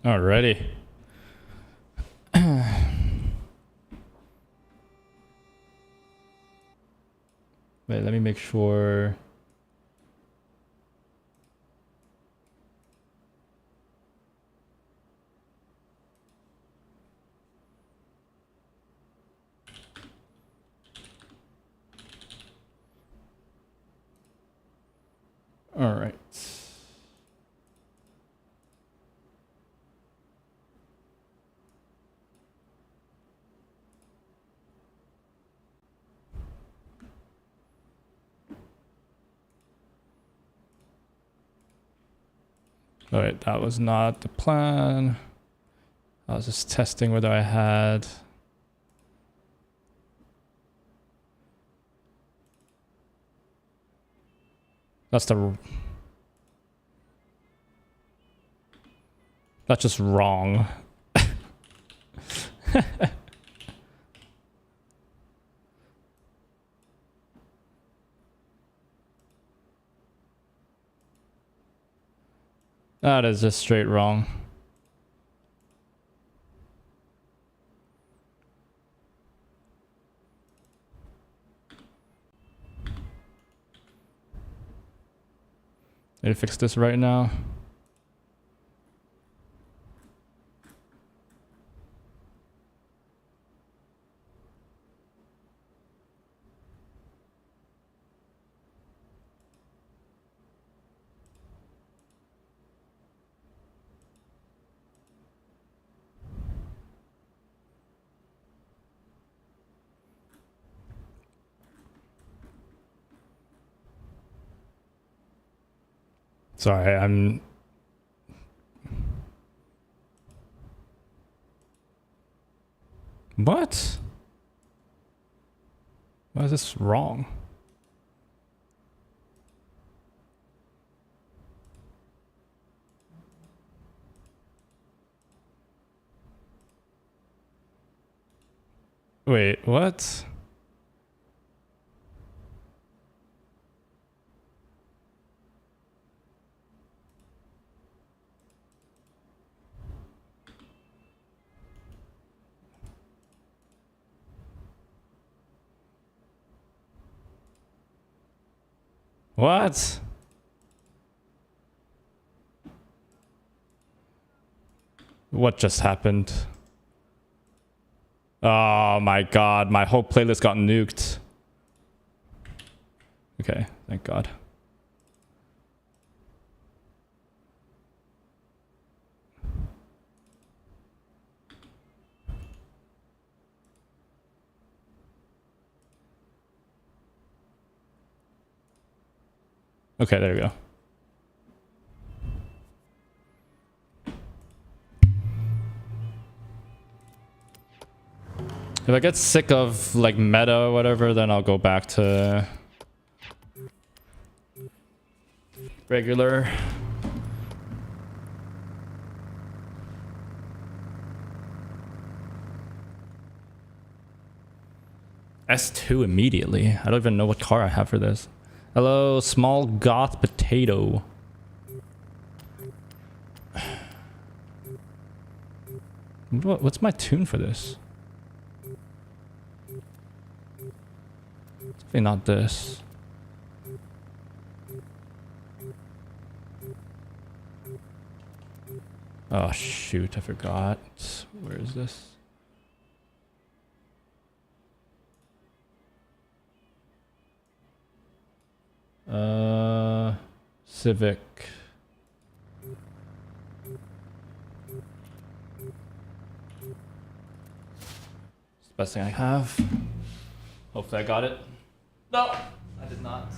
Alrighty. Wait, let me make sure. All right. All right, that was not the plan. I was just testing whether I had. That's just wrong. That is just straight wrong. Need to fix this right now. Sorry, I'm... What? Why is this wrong? Wait, what? What? What just happened? Oh my god, my whole playlist got nuked. Okay, thank god. Okay, there we go. If I get sick of like meta or whatever, then I'll go back to regular. S2 immediately. I don't even know what car I have for this. Hello, small goth potato. What's my tune for this? Definitely not this. Oh shoot, I forgot. Where is this? Civic. It's the best thing I have. Hopefully I got it. No, I did not.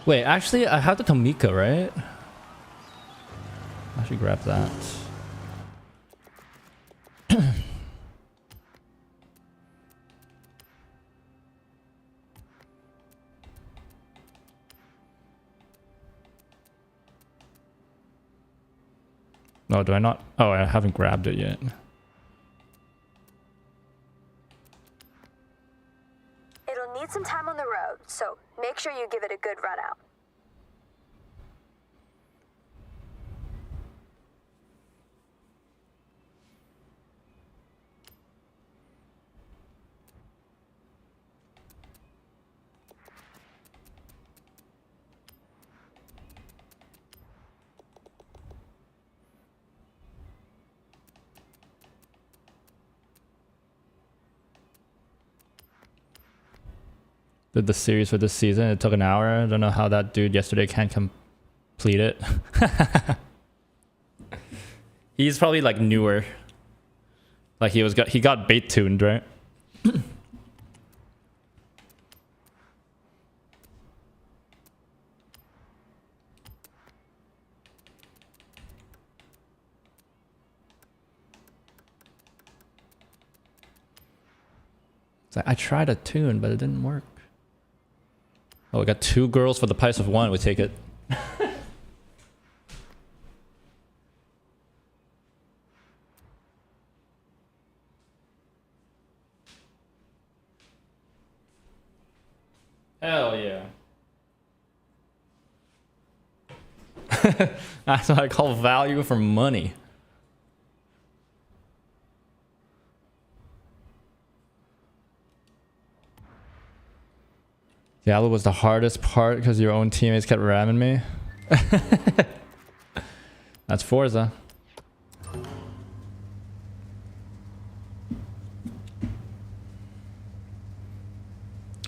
Wait, actually I have the Tomica, right? I should grab that. No, do I not? Oh, I haven't grabbed it yet. It'll Make sure you give it a good run out. Did the series for this season. It took an hour. I don't know how that dude yesterday can't complete it. He's probably like newer. Like he got bait tuned, right? It's like, I tried a tune, but it didn't work. Oh, we got 2 girls for the price of 1. We take it. Hell yeah. That's what I call value for money. Yellow was the hardest part because your own teammates kept ramming me. That's Forza.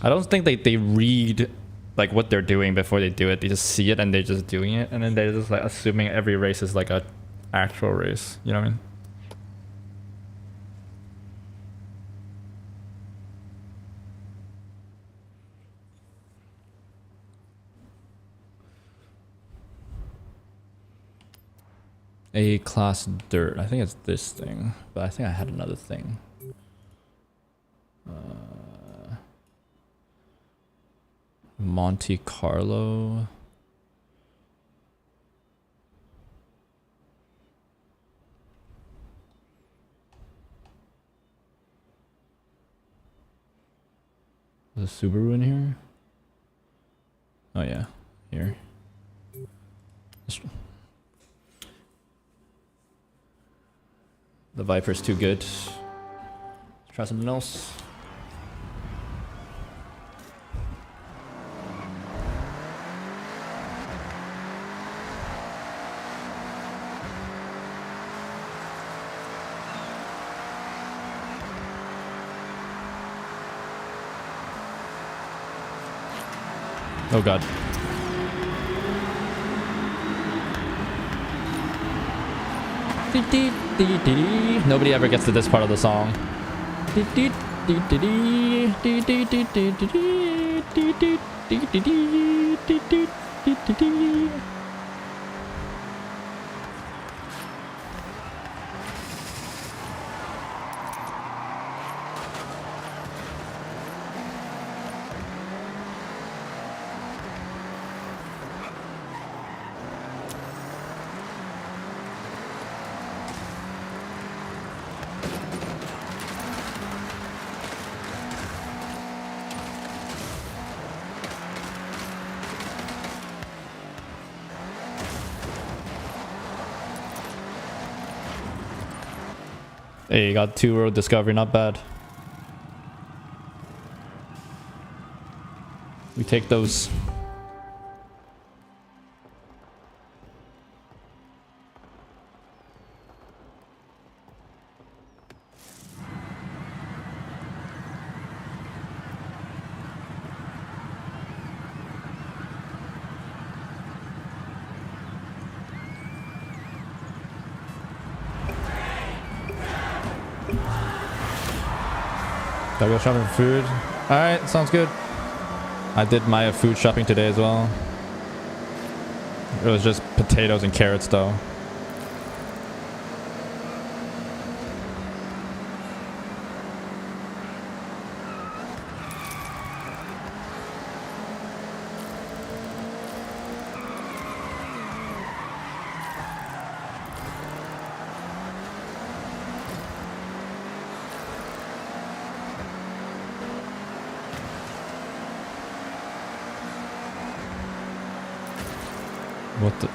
I don't think they read like what they're doing before they do it. They just see it and they're just doing it, and then they're just like assuming every race is like a actual race. You know what I mean? A-class dirt. I think it's this thing, but I think I had another thing. Monte Carlo. Is a Subaru in here? Oh yeah, here. The Viper's too good. Let's try something else. Oh god. Nobody ever gets to this part of the song. Hey, you got 2 road discovery, not bad. We take those. Gotta go shopping for food. Alright, sounds good. I did my food shopping today as well. It was just potatoes and carrots though. What the?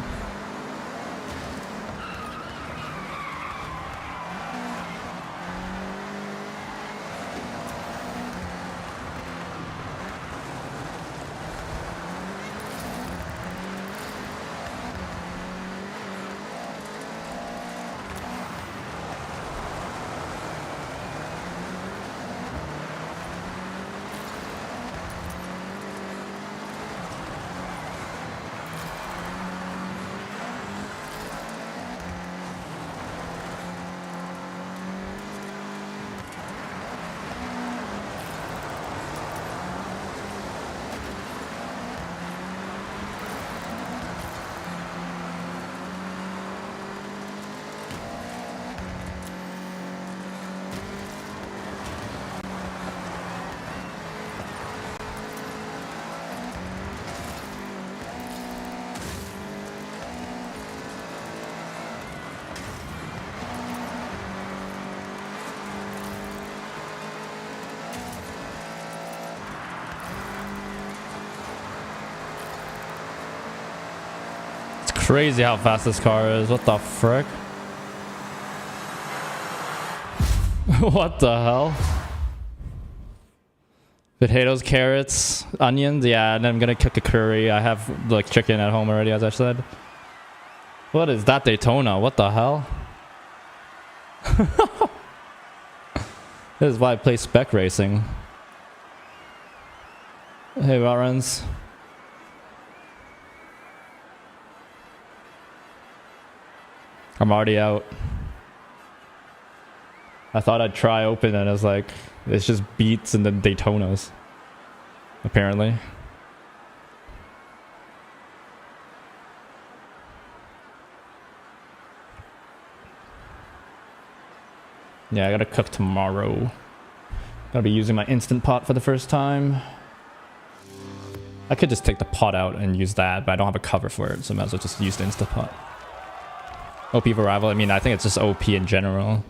Crazy how fast this car is. What the frick? What the hell? Potatoes, carrots, onions. Yeah, and I'm gonna cook a curry. I have like chicken at home already, as I said. What is that Daytona? What the hell? This is why I play spec racing. Hey, Warrens. I'm already out. I thought I'd try open and it's like, it's just beats and then Daytonas. Apparently. Yeah, I gotta cook tomorrow. Gotta be using my Instant Pot for the first time. I could just take the pot out and use that, but I don't have a cover for it, so I might as well just use the Instant Pot. OP for rival. I mean, I think it's just OP in general.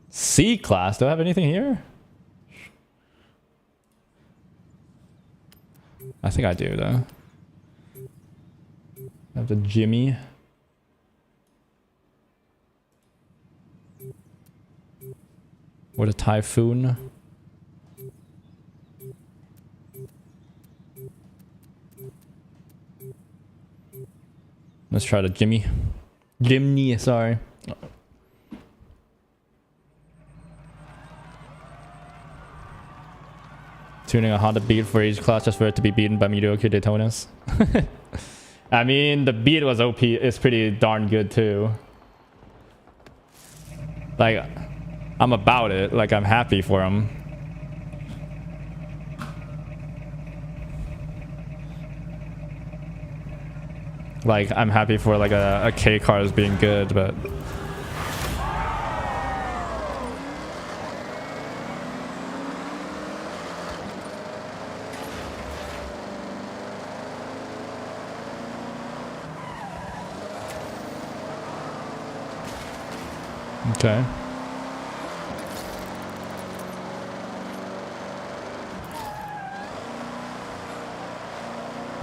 C class. Do I have anything here? I think I do though. I have the Jimmy. Or the Typhoon. Let's try the Jimmy. Jimny, sorry. Tuning a Honda Beat for each class just for it to be beaten by mediocre Daytonas. I mean, the Beat was OP. It's pretty darn good too. Like, I'm about it. Like, I'm happy for him. Like, I'm happy for like a K car as being good, but okay.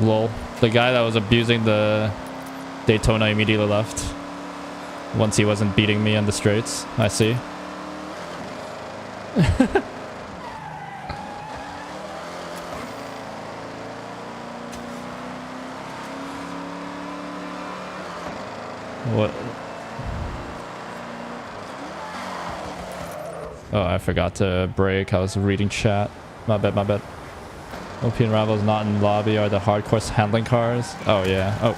Lol. The guy that was abusing the Daytona immediately left. Once he wasn't beating me on the straights. I see. What? Oh, I forgot to break. I was reading chat. My bad, my bad. OP and Rivals not in lobby are the hardcore handling cars. Oh, yeah. Oh.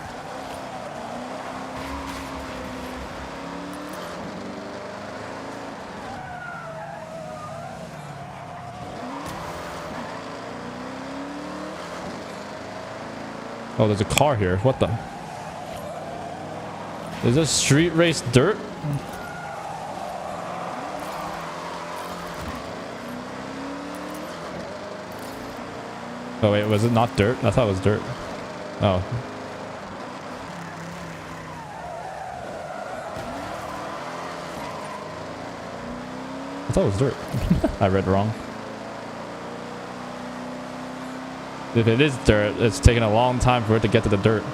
Oh, there's a car here. What the? Is this street race dirt? Oh wait, was it not dirt? I thought it was dirt. Oh. I thought it was dirt. I read wrong. If it is dirt, it's taking a long time for it to get to the dirt.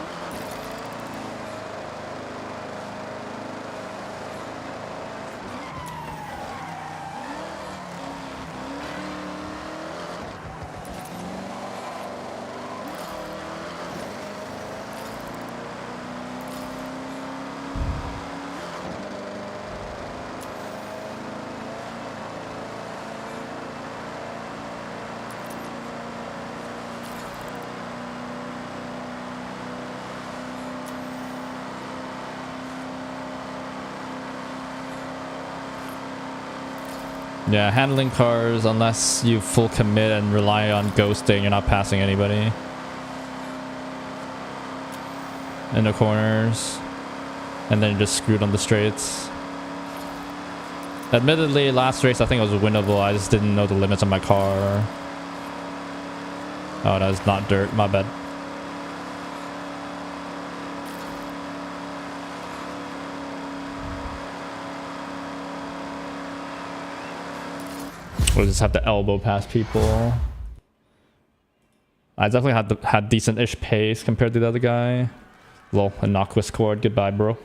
Yeah, handling cars, unless you full commit and rely on ghosting, you're not passing anybody. In the corners. And then you're just screwed on the straights. Admittedly, last race I think it was winnable. I just didn't know the limits on my car. Oh, that's not dirt. My bad. We'll just have to elbow past people. I definitely had decent-ish pace compared to the other guy. Lol, innocuous cord. Goodbye, bro.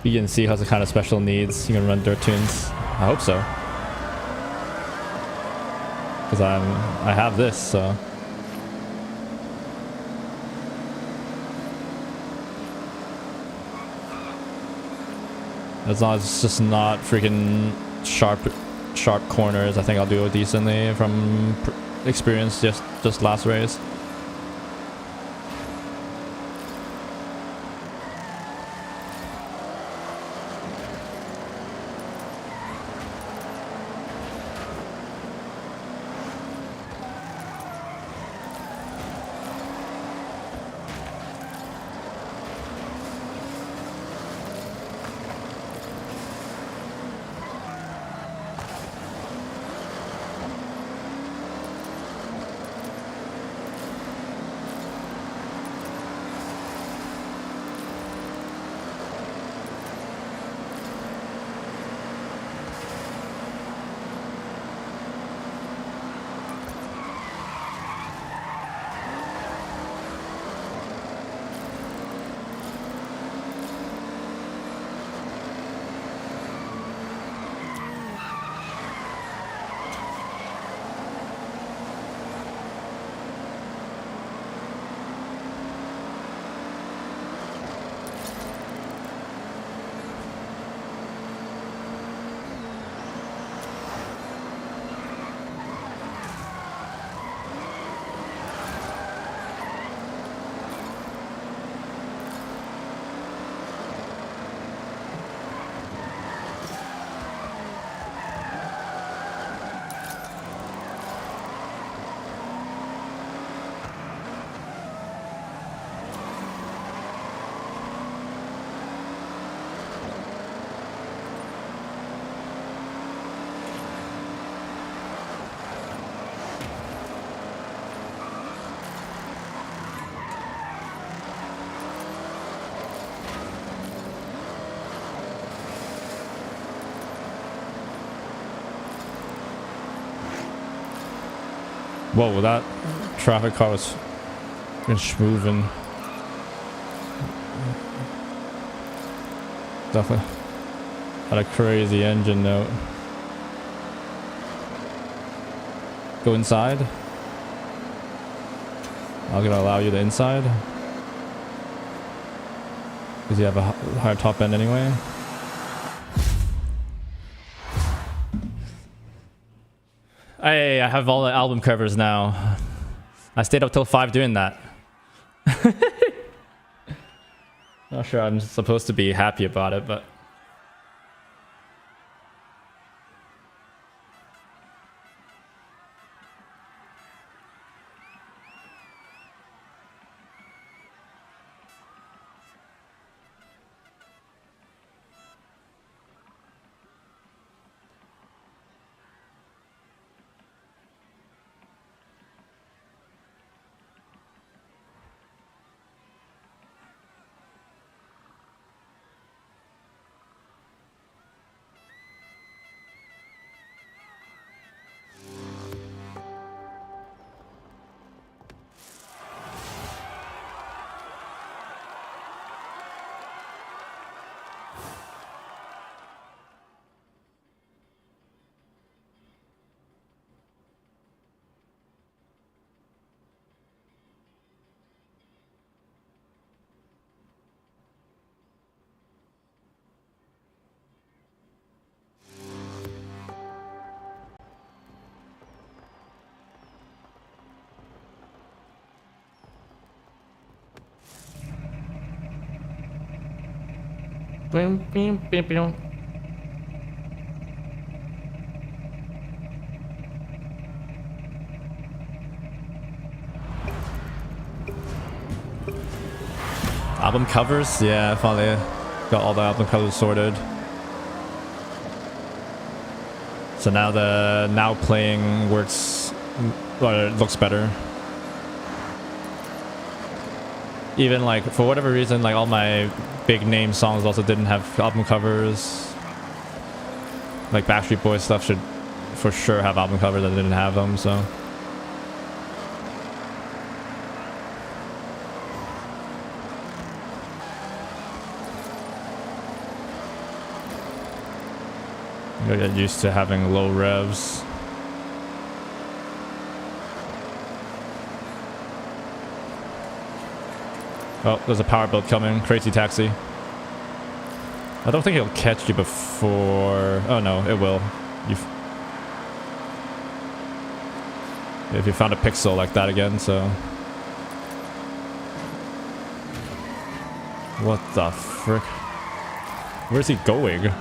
B and C has a kind of special needs. You can run dirt tunes. I hope so. Because I have this, so. As long as it's just not freaking sharp corners, I think I'll do it decently from experience just last race. Whoa, that traffic car was moving. Definitely. Got a crazy engine note. Go inside. I'm gonna allow you the inside. Because you have a higher top end anyway. Hey, I have all the album covers now. I stayed up till 5 doing that. Not sure I'm supposed to be happy about it, but... Album covers? Yeah, finally got all the album covers sorted. So now the now playing works, well, it looks better. Even like, for whatever reason, like all my big name songs also didn't have album covers. Like Backstreet Boys stuff should for sure have album covers that didn't have them, so. I get used to having low revs. Oh, there's a power build coming. Crazy taxi. I don't think it'll catch you before... Oh no, it will. If you found a pixel like that again, so... What the frick? Where's he going?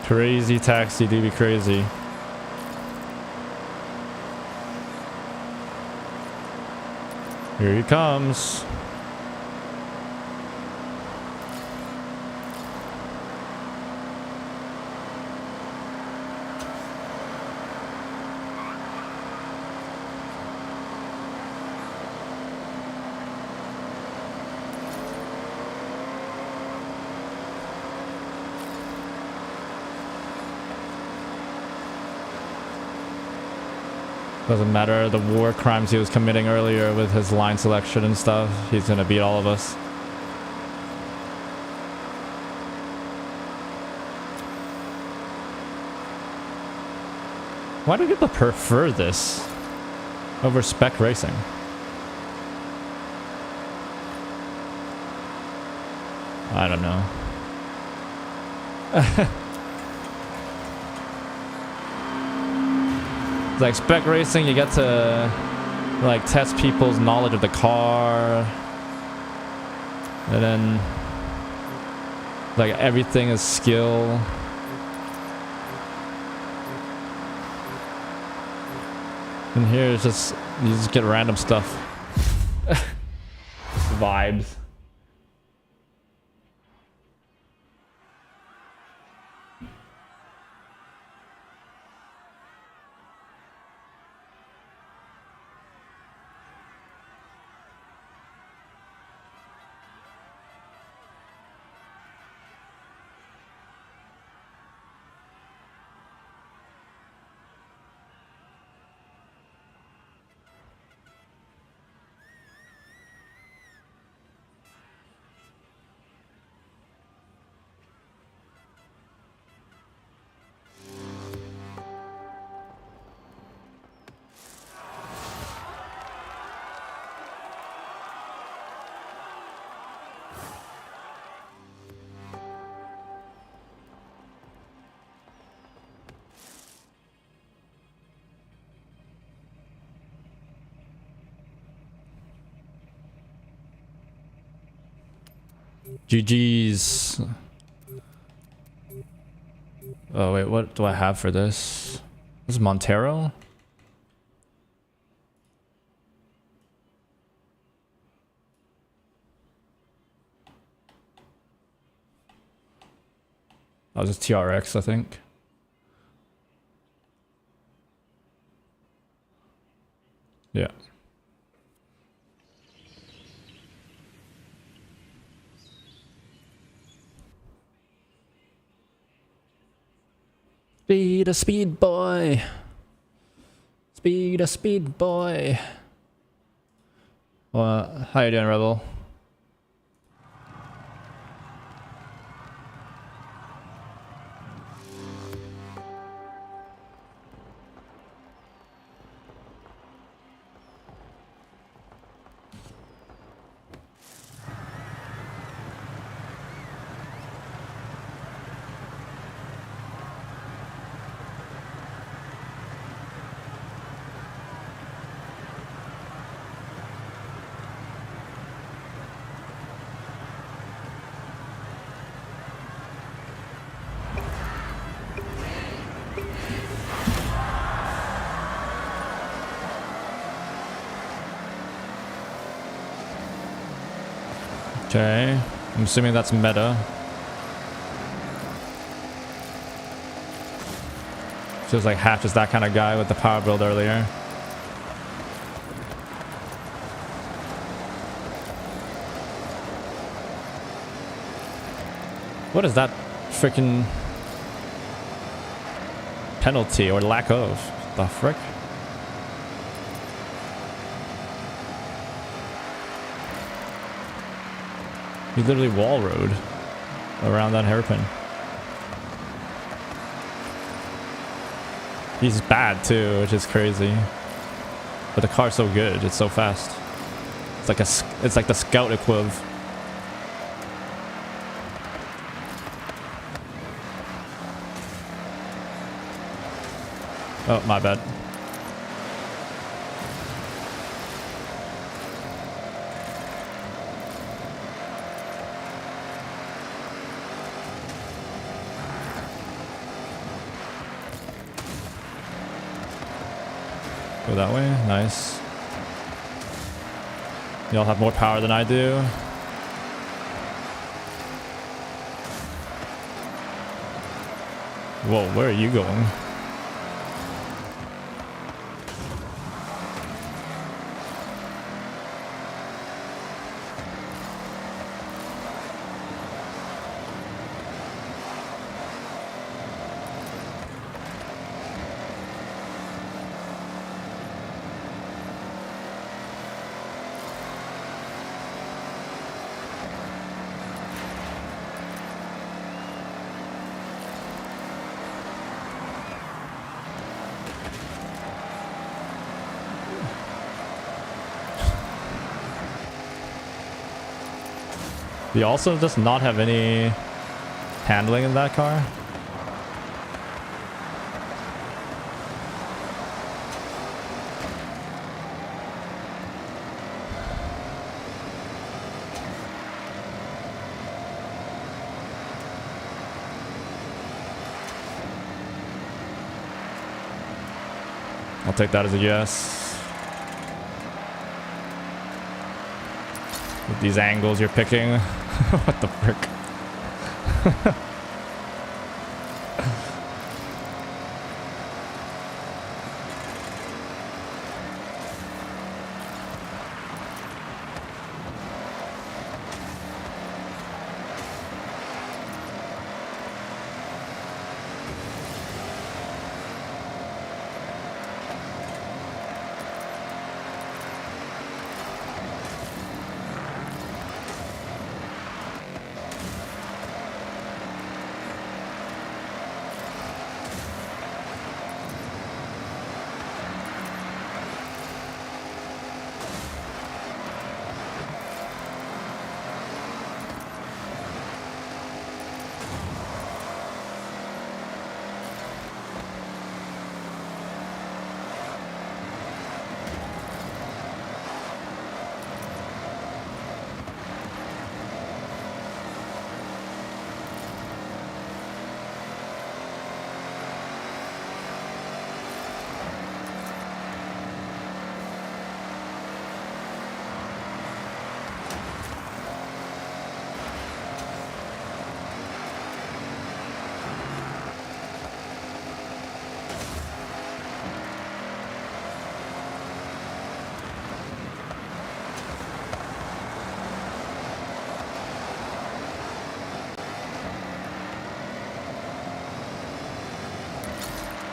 Crazy taxi, do be crazy. Here he comes. Doesn't matter the war crimes he was committing earlier with his line selection and stuff. He's gonna beat all of us. Why do people prefer this over Spec racing? I don't know. Like Spec racing, you get to like test people's knowledge of the car, and then like everything is skill. And here it's just you just get random stuff. Vibes. GG's. Oh wait, what do I have for this? This is Montero? That was just TRX, I think. Yeah. Speed a speed boy. Speed a speed boy. How you doing, Rebel? Okay, I'm assuming that's meta. Feels like Hatch is that kind of guy with the power build earlier. What is that freaking penalty or lack of? The frick? He literally wall rode around that hairpin. He's bad too, which is crazy. But the car's so good, it's so fast. It's like the Scout equiv. Oh, my bad. Go that way. Nice. Y'all have more power than I do. Whoa, where are you going? You also does not have any handling in that car. I'll take that as a yes. With these angles you're picking. What the frick?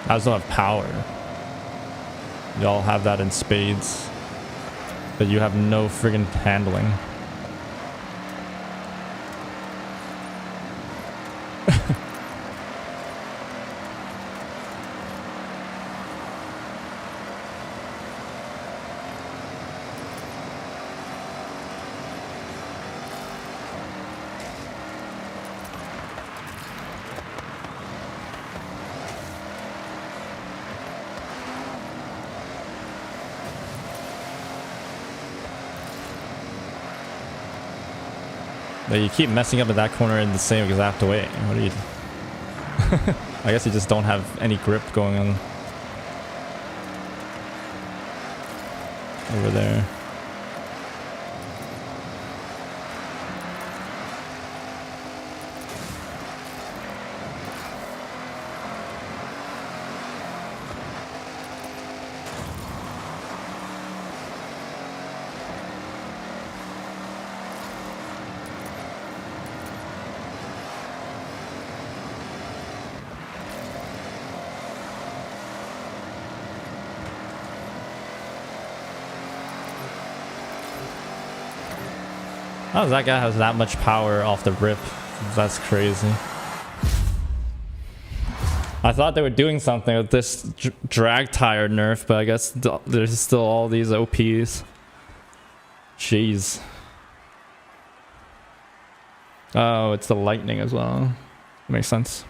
I just don't have power. Y'all have that in spades. But you have no friggin' handling. You keep messing up at that corner in the same exact way. What are you... I guess you just don't have any grip going on over there. Oh, that guy has that much power off the rip. That's crazy. I thought they were doing something with this drag tire nerf, but I guess there's still all these OPs. Jeez. Oh, it's the lightning as well. Makes sense.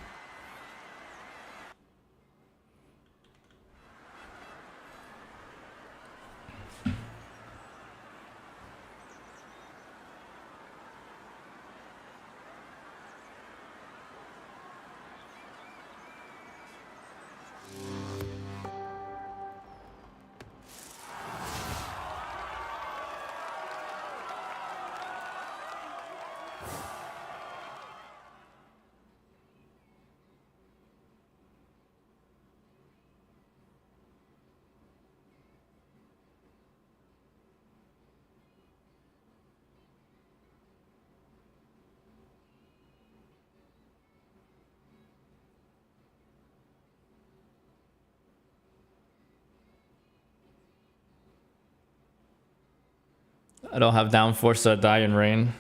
I don't have down Forza, die in rain.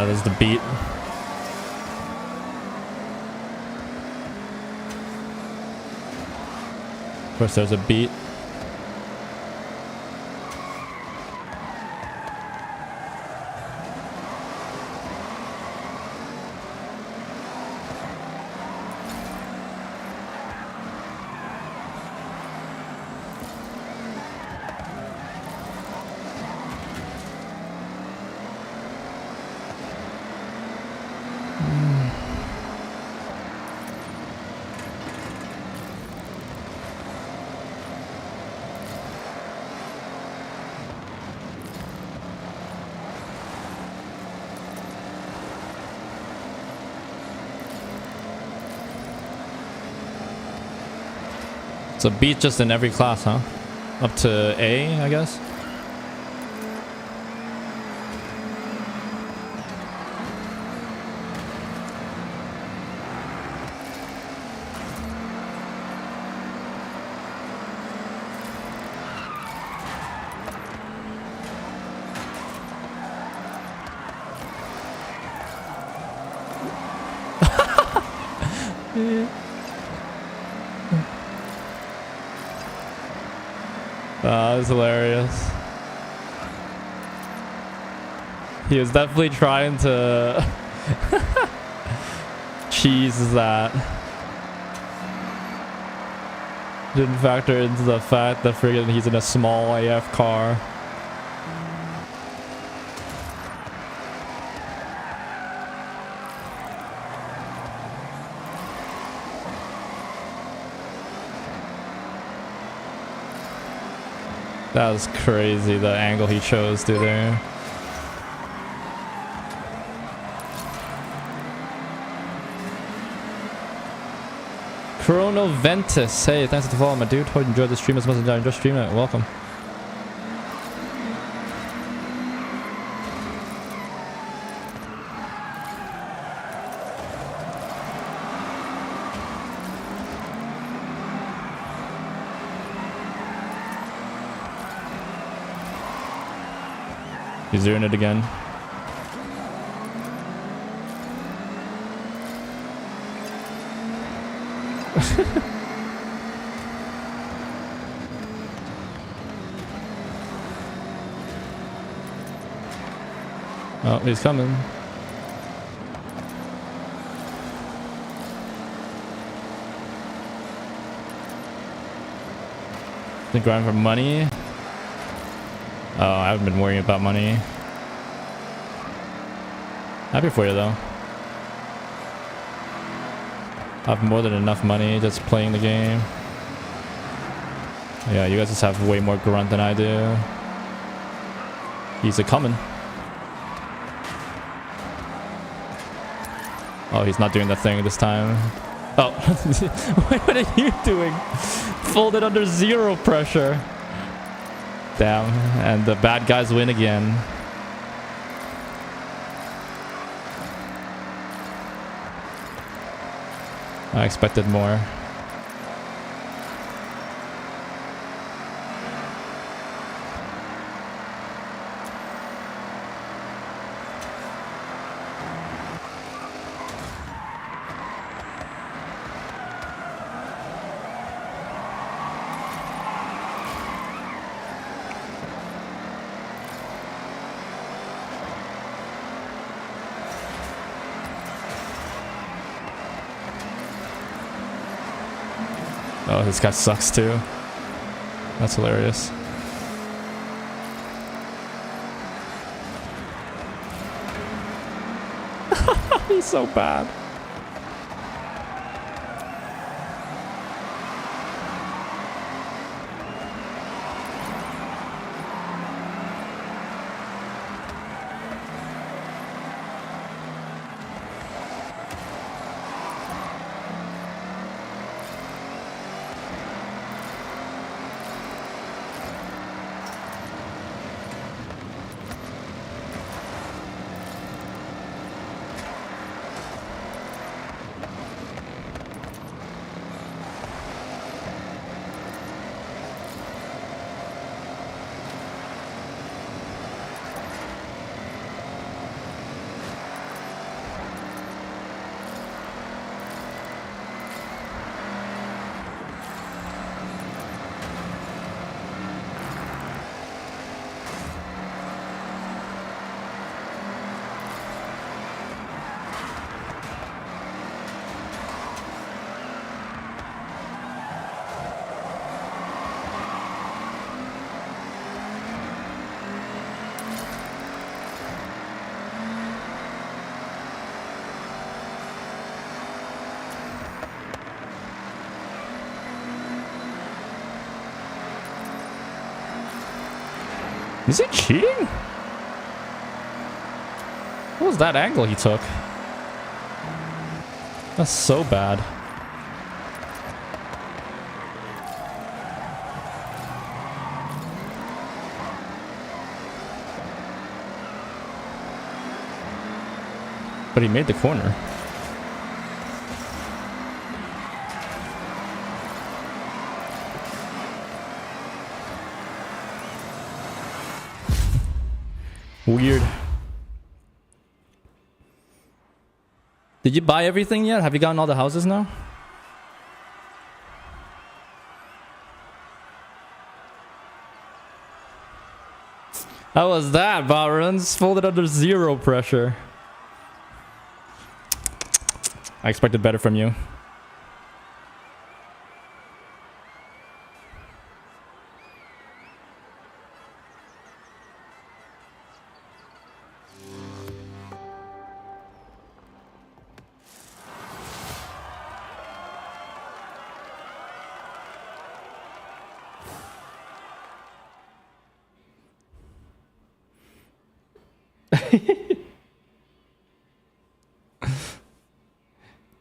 There's the beat. Of course, there's a beat. It's a beat just in every class, huh? Up to A, I guess? That's hilarious. He was definitely trying to cheese that. Didn't factor into the fact that friggin' he's in a small AF car. That was crazy, the angle he chose to there. Chrono Ventus, hey, thanks for the follow, my dude. Hope you enjoyed the stream as much as I enjoyed streaming it. Welcome. He's doing it again. Oh, he's coming. The grind for money. Oh, I haven't been worrying about money. Happy for you though. I have more than enough money just playing the game. Yeah, you guys just have way more grunt than I do. He's a coming. Oh, he's not doing the thing this time. Oh, what are you doing? Folded under zero pressure. Damn, and the bad guys win again. I expected more. Oh, this guy sucks too. That's hilarious. He's so bad. Is he cheating? What was that angle he took? That's so bad. But he made the corner. Weird. Did you buy everything yet? Have you gotten all the houses now? How was that, Barons? Folded under zero pressure. I expected better from you.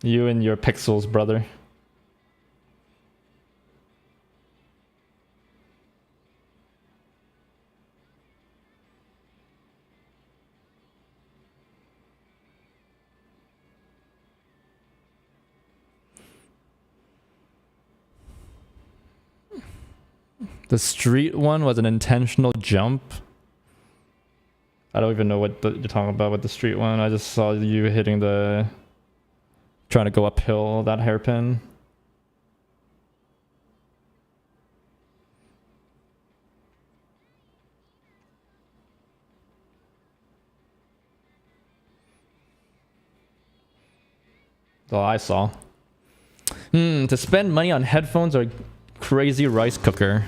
You and your pixels, brother. The street one was an intentional jump. I don't even know what you're talking about with the street one. I just saw you hitting the... trying to go uphill, that hairpin. That's all I saw. To spend money on headphones or crazy rice cooker.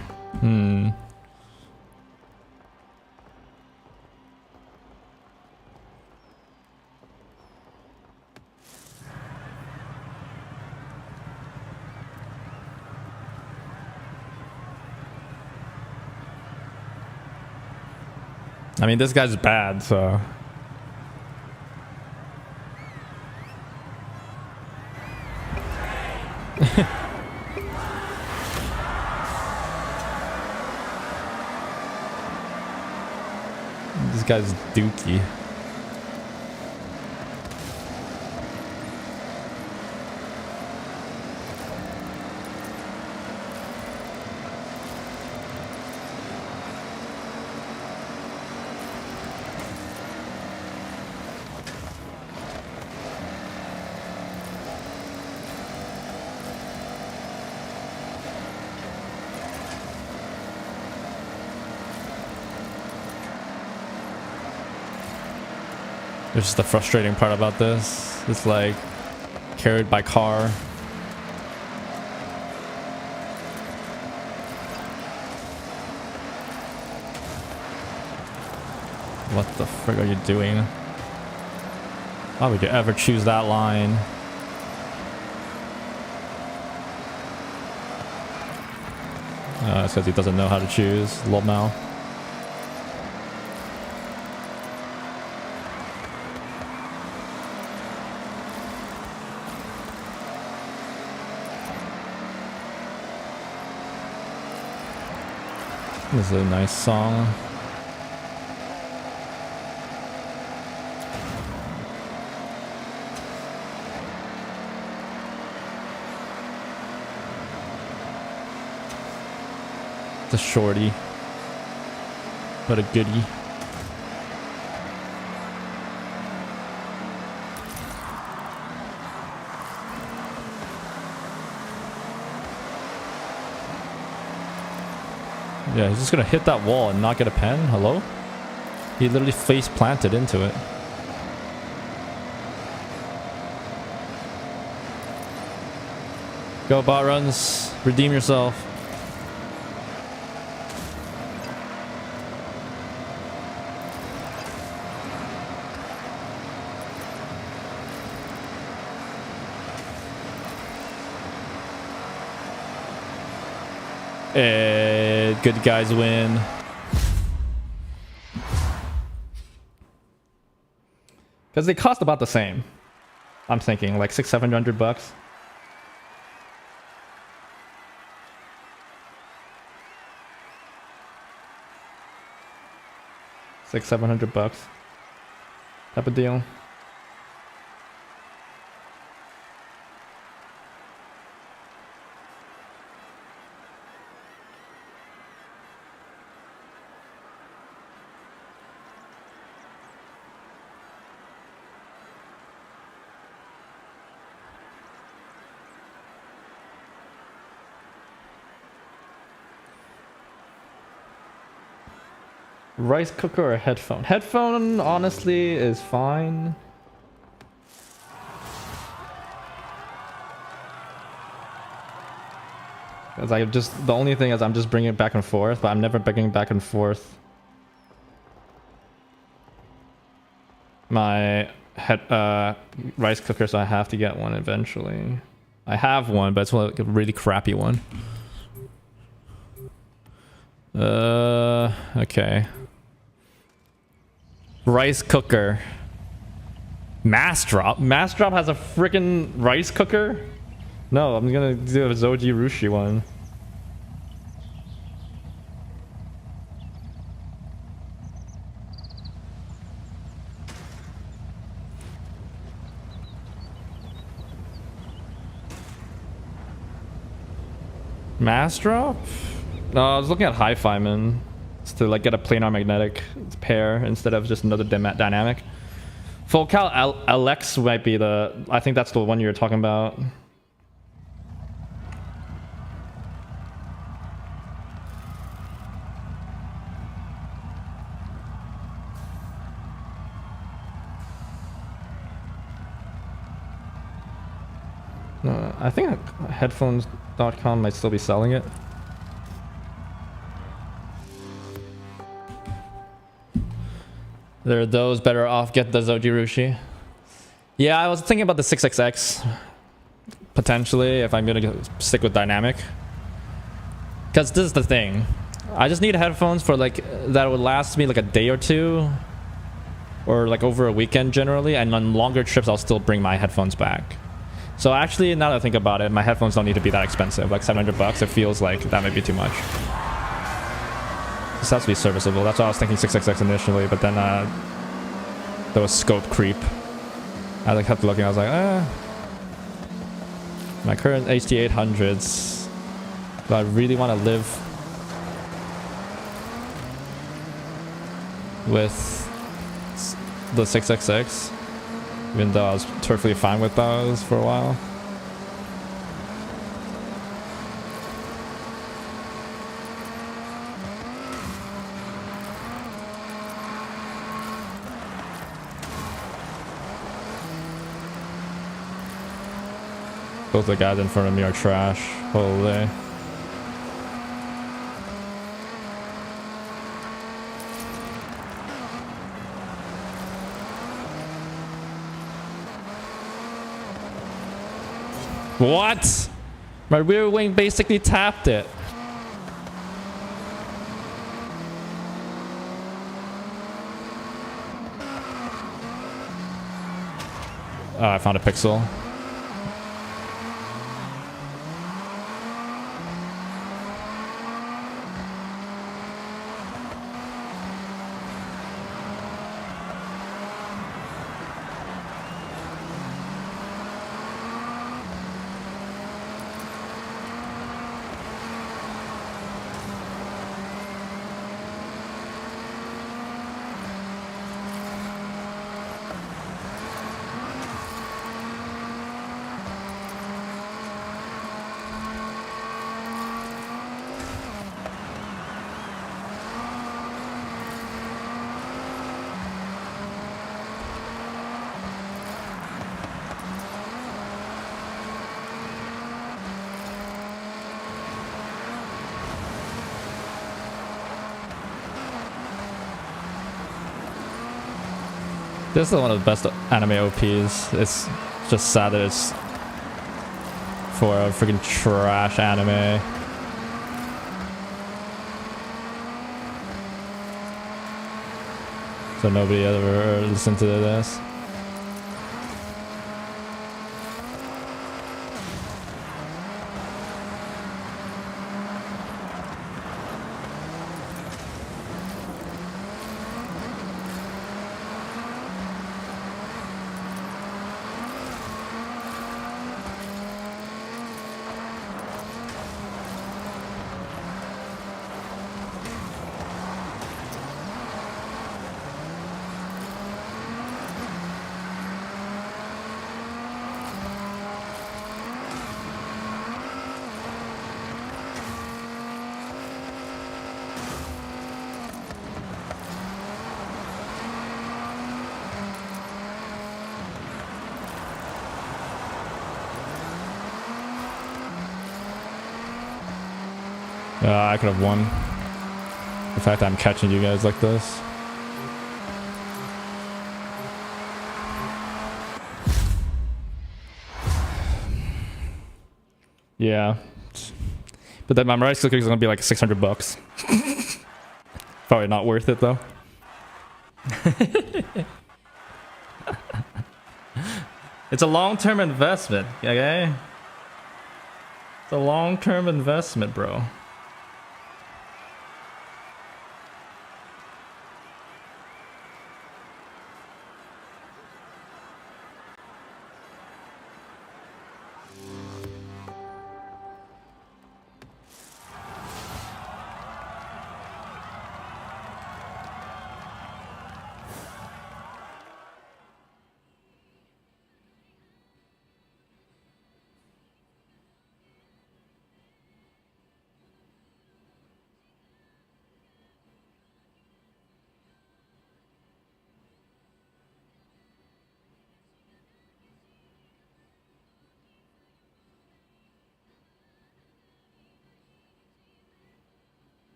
I mean, this guy's bad, so... This guy's dookie. It's just the frustrating part about this. It's like carried by car. What the frick are you doing? Why would you ever choose that line? It's because he doesn't know how to choose. Lolmao. This is a nice song. It's a shorty, but a goodie. Yeah, he's just gonna hit that wall and not get a pen. Hello? He literally face planted into it. Go bot runs. Redeem yourself. Good guys win. Because they cost about the same. I'm thinking like $600-700. $600-700 type of deal. Rice cooker or headphone? Headphone, honestly, is fine. Cause the only thing is I'm just bringing it back and forth, but I'm never bringing back and forth my rice cooker, so I have to get one eventually. I have one, but it's like a really crappy one. Okay. Rice cooker. Mass drop? Mass drop has a freaking rice cooker? No, I'm gonna do a Zoji Rushi one. Mass drop? No, I was looking at Hi-Fi Man. It's to like get a planar magnetic pair instead of just another dynamic. Full cal LX might be the... I think that's the one you were talking about. I think headphones.com might still be selling it. There are those better off. Get the Zoji Rushi. Yeah, I was thinking about the 6XX potentially if I'm gonna stick with dynamic. Because this is the thing. I just need headphones for like that would last me like a day or two, or like over a weekend generally. And on longer trips, I'll still bring my headphones back. So actually, now that I think about it, my headphones don't need to be that expensive. Like $700, it feels like that might be too much. This has to be serviceable. That's why I was thinking 6XX initially, but then there was scope creep. I like kept looking. I was like, my current HT800s. Do I really want to live with the 6XX? Even though I was perfectly fine with those for a while. Both the guys in front of me are trash. Holy. What? My rear wing basically tapped it. Oh, I found a pixel. This is one of the best anime OPs. It's just sad that it's for a freaking trash anime. So nobody ever listened to this. I could have won. The fact that I'm catching you guys like this. Yeah. But then my rice cooker is gonna be like $600. Probably not worth it though. It's a long-term investment, okay? It's a long-term investment, bro.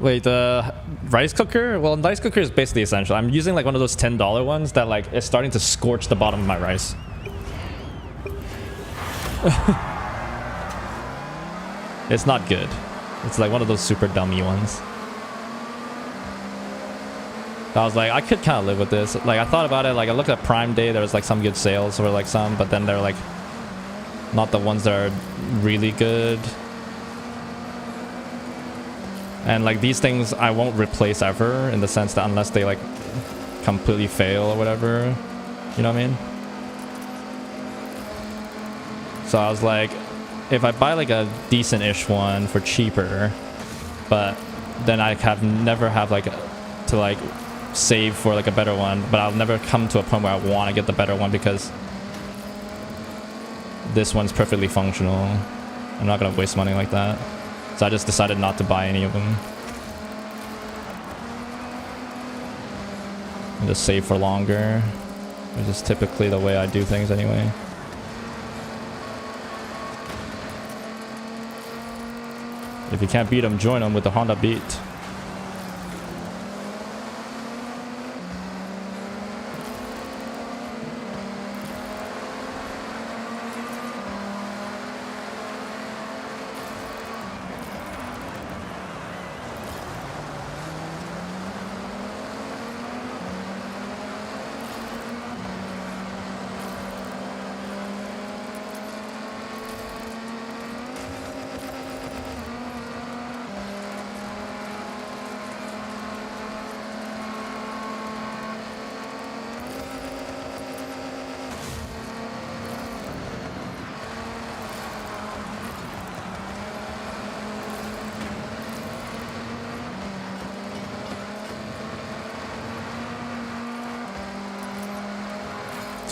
Wait, the rice cooker? Well, rice cooker is basically essential. I'm using like one of those $10 ones that like is starting to scorch the bottom of my rice. It's not good. It's like one of those super dummy ones. I was like, I could kind of live with this. Like, I thought about it. Like, I looked at Prime Day. There was like some good sales or like some, but then they're like not the ones that are really good. And like these things I won't replace ever, in the sense that unless they like completely fail or whatever, you know what I mean? So I was like, if I buy like a decent-ish one for cheaper, but then I never have like to like save for like a better one, but I'll never come to a point where I want to get the better one because this one's perfectly functional. I'm not gonna waste money like that. So I just decided not to buy any of them. And just save for longer. Which is typically the way I do things anyway. If you can't beat them, join them with the Honda Beat.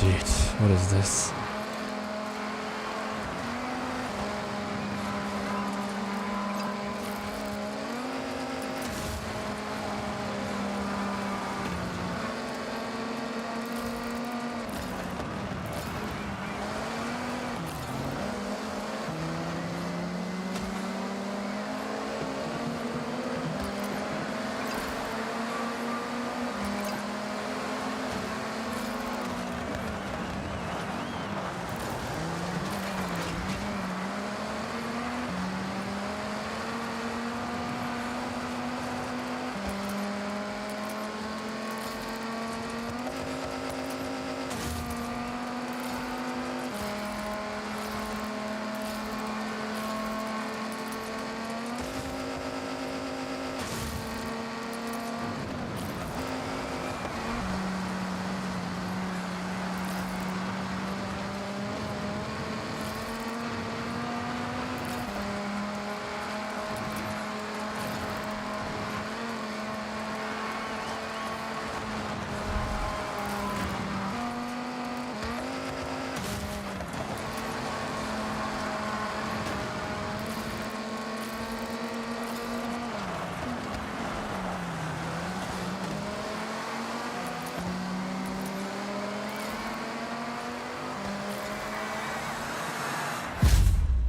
Dude, what is this?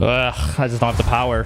Ugh, I just don't have the power.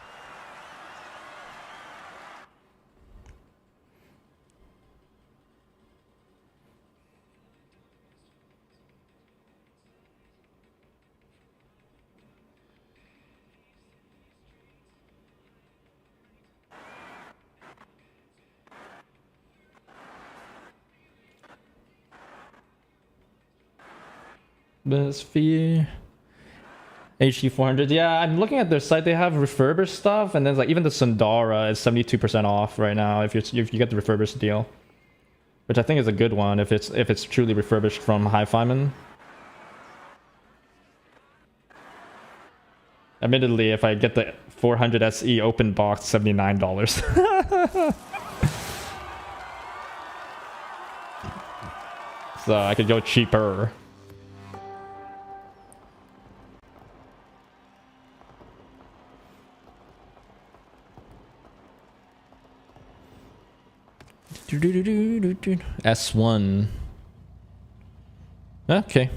Sphere. HG400. Yeah, I'm looking at their site. They have refurbished stuff, and then like even the Sundara is 72% off right now if you get the refurbished deal, which I think is a good one if it's truly refurbished from Hi-Fiman. Admittedly, if I get the 400 SE open box, $79. So I could go cheaper. S1. Okay.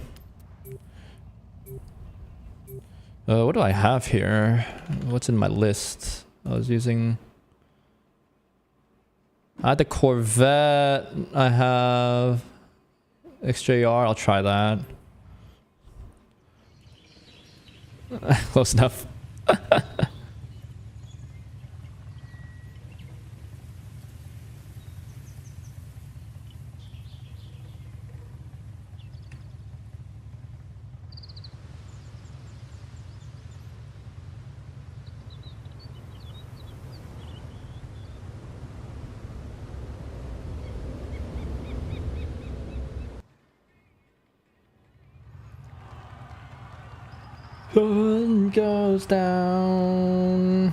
What do I have here? What's in my list? I was using... I had the Corvette. I have... XJR, I'll try that. Close enough. Sun goes down.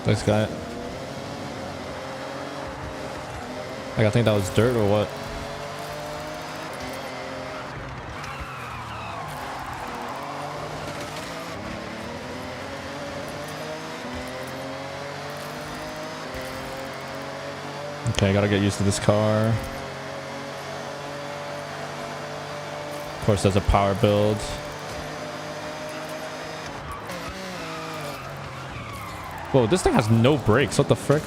This guy. Like, I think that was dirt or what? Okay, I gotta get used to this car. Of course, there's a power build. Whoa, this thing has no brakes. What the frick?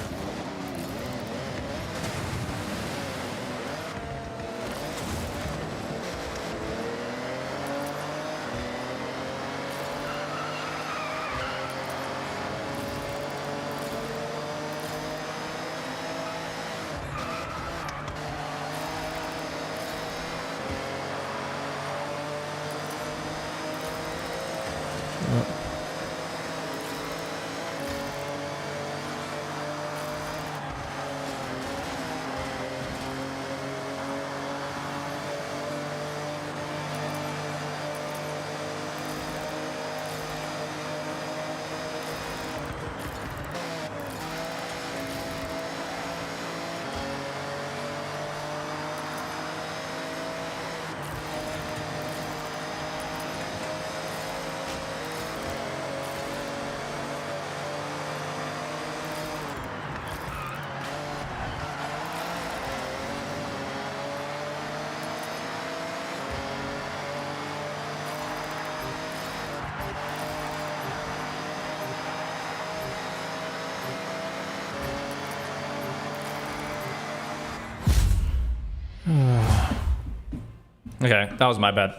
Okay, that was my bad.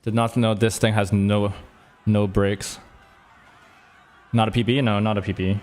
Did not know this thing has no brakes. Not a PB? No, not a PB.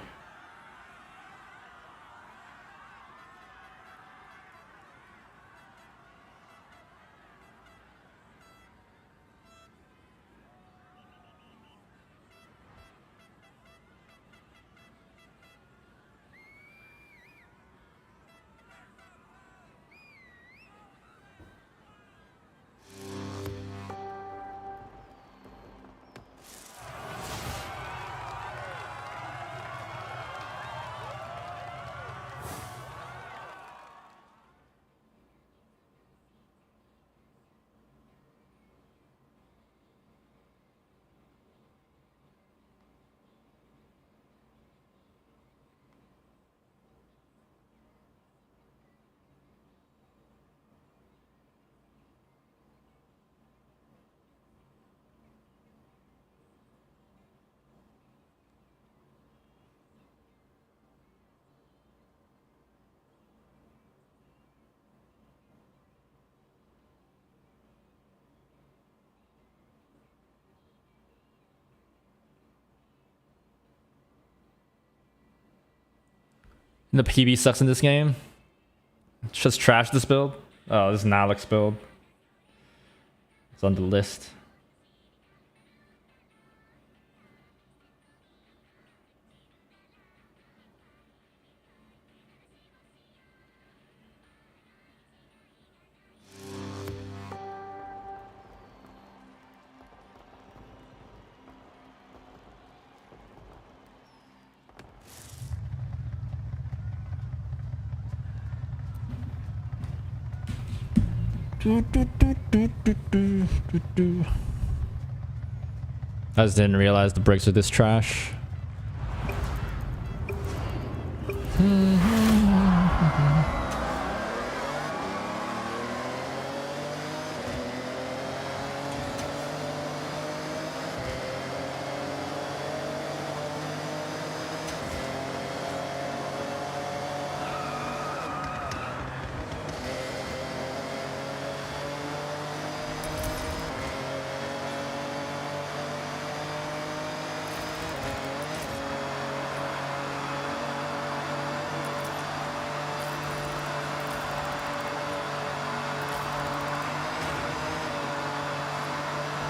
The PB sucks in this game. Just trash this build. Oh, this is an Alex build. It's on the list. I just didn't realize the brakes are this trash.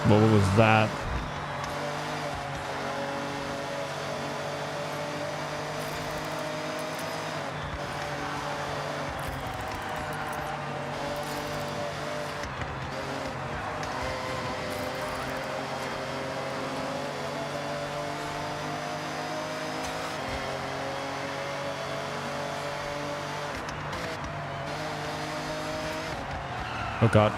What was that? Oh God.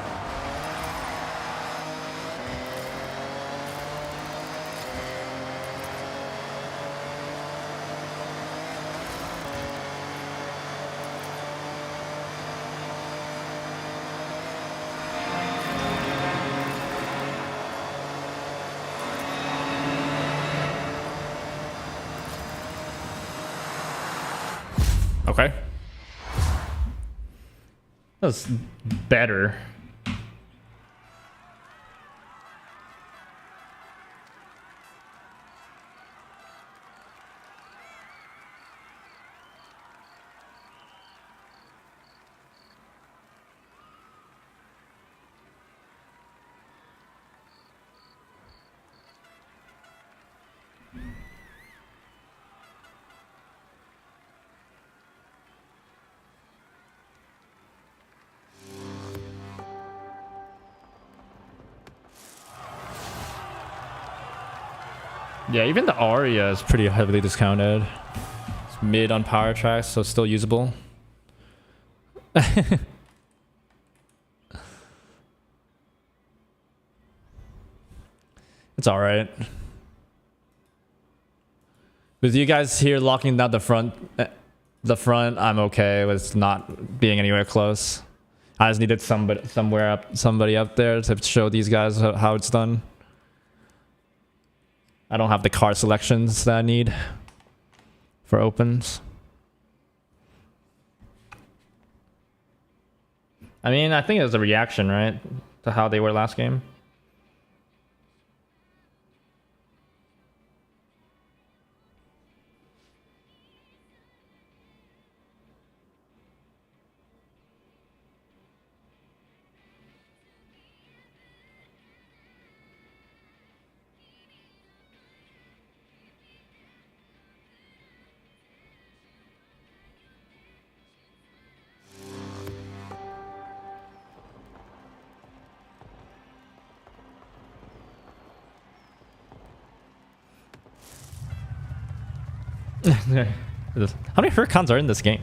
Okay. That's better. Yeah, even the Aria is pretty heavily discounted. It's mid on power tracks, so still usable. It's alright. With you guys here locking down the front, I'm okay with not being anywhere close. I just needed somebody up there to show these guys how it's done. I don't have the car selections that I need for opens. I mean, I think it was a reaction, right, to how they were last game. How many Huracans are in this game?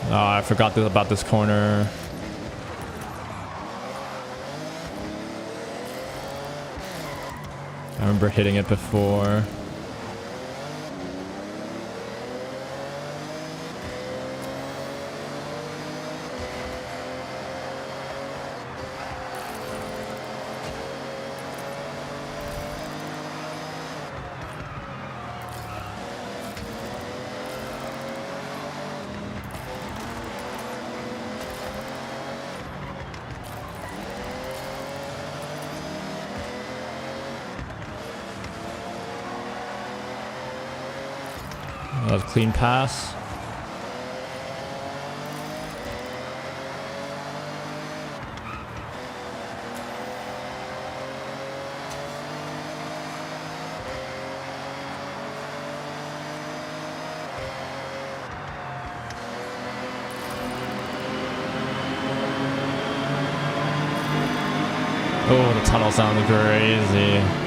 Oh, I forgot about this corner. I remember hitting it before. That's a clean pass. Oh, the tunnel sounds crazy.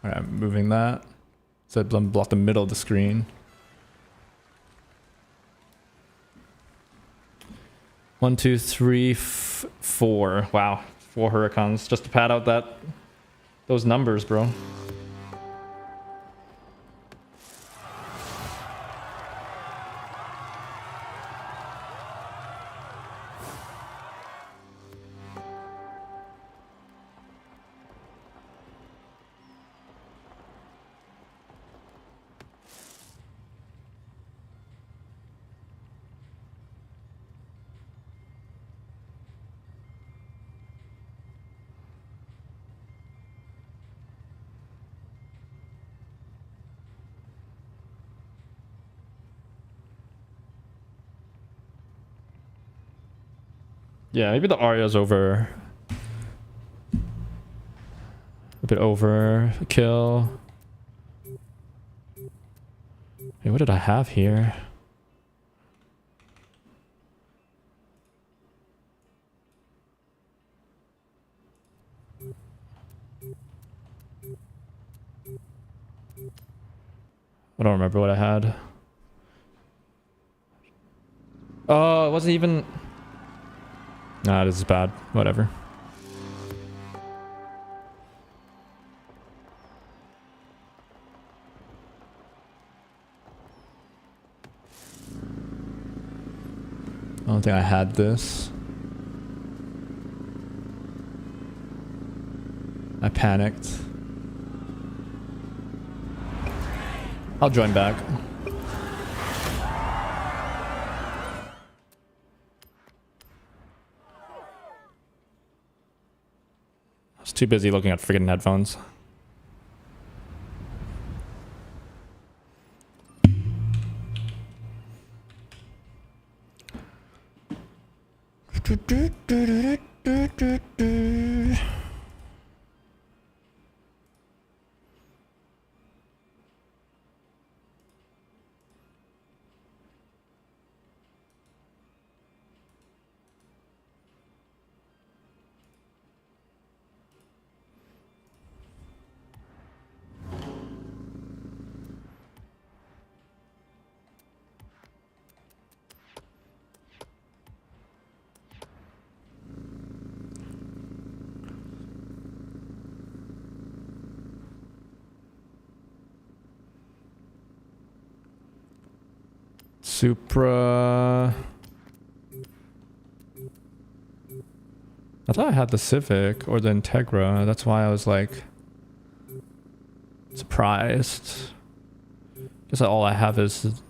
Alright, I'm moving that. So it block the middle of the screen. 1, 2, 3, 4. Wow, 4 hurricanes just to pad out those numbers, bro. Yeah, maybe the Arya's over. A bit overkill. Hey, what did I have here? I don't remember what I had. Oh, it wasn't even... Nah, this is bad. Whatever. I don't think I had this. I panicked. I'll join back. I was too busy looking at friggin' headphones. Supra. I thought I had the Civic or the Integra. That's why I was like surprised. Guess all I have is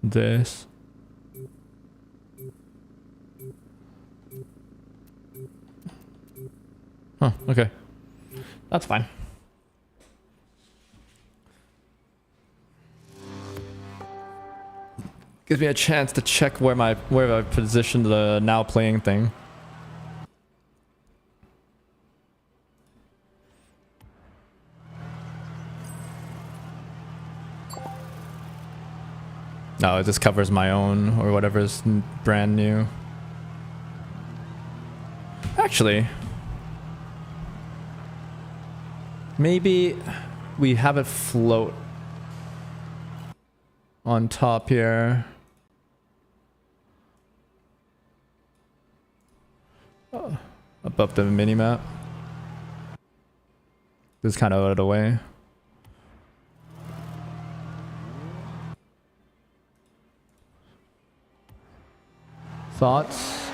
this. Huh, okay. That's fine. Gives me a chance to check where I positioned the now playing thing. No, it just covers my own or whatever's brand new. Actually, maybe we have it float on top here. Above the minimap. This is kind of out of the way. Thoughts?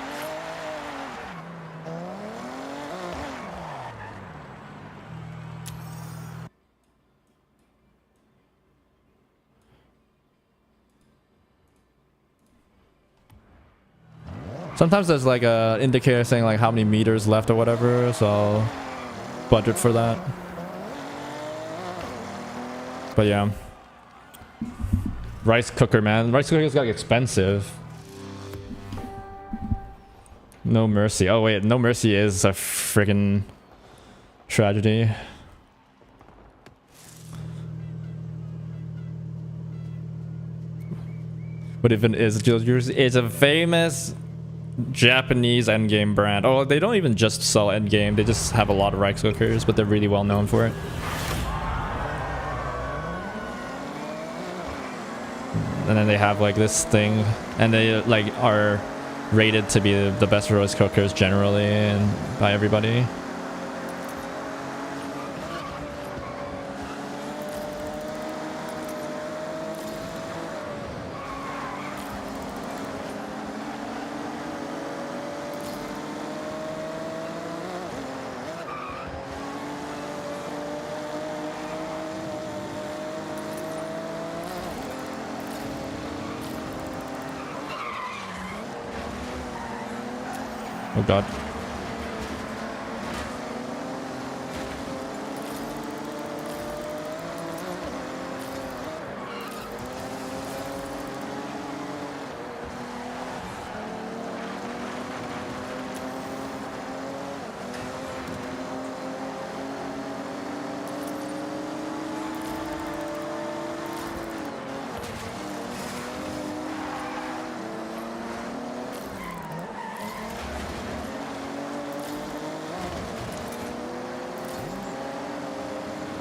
Sometimes there's like a indicator saying like how many meters left or whatever, so I'll budget for that. But yeah. Rice cooker, man. Rice cooker's got expensive. No Mercy. Oh wait, No Mercy is a friggin' tragedy. But if it is just yours, it's a famous Japanese endgame brand. Oh, they don't even just sell endgame, they just have a lot of rice cookers, but they're really well known for it. And then they have like this thing, and they like are rated to be the best rice cookers generally and by everybody. Oh god.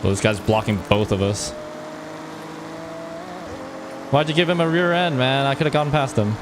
Well, this guy's blocking both of us. Why'd you give him a rear end, man? I could have gotten past him.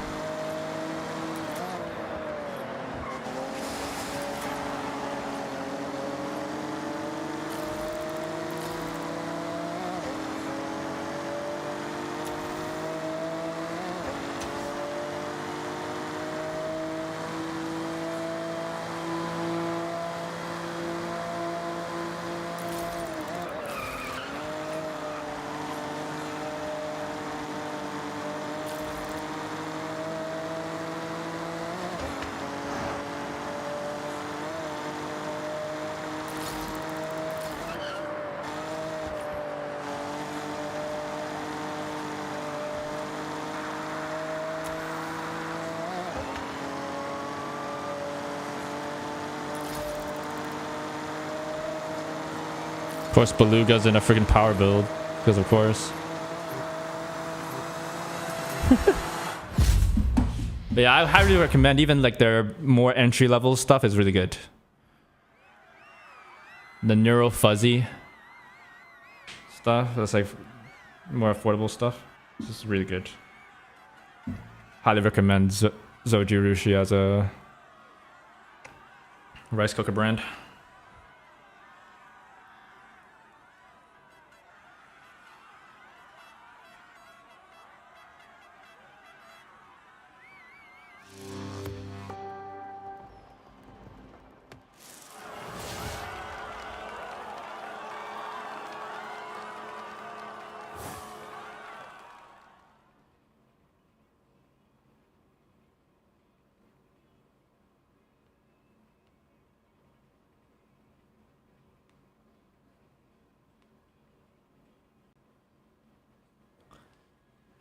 Of course, Beluga's in a freaking power build, because of course. But yeah, I highly recommend, even like their more entry level stuff is really good. The Neuro Fuzzy stuff, that's like more affordable stuff. This is really good. Highly recommend Zojirushi as a rice cooker brand.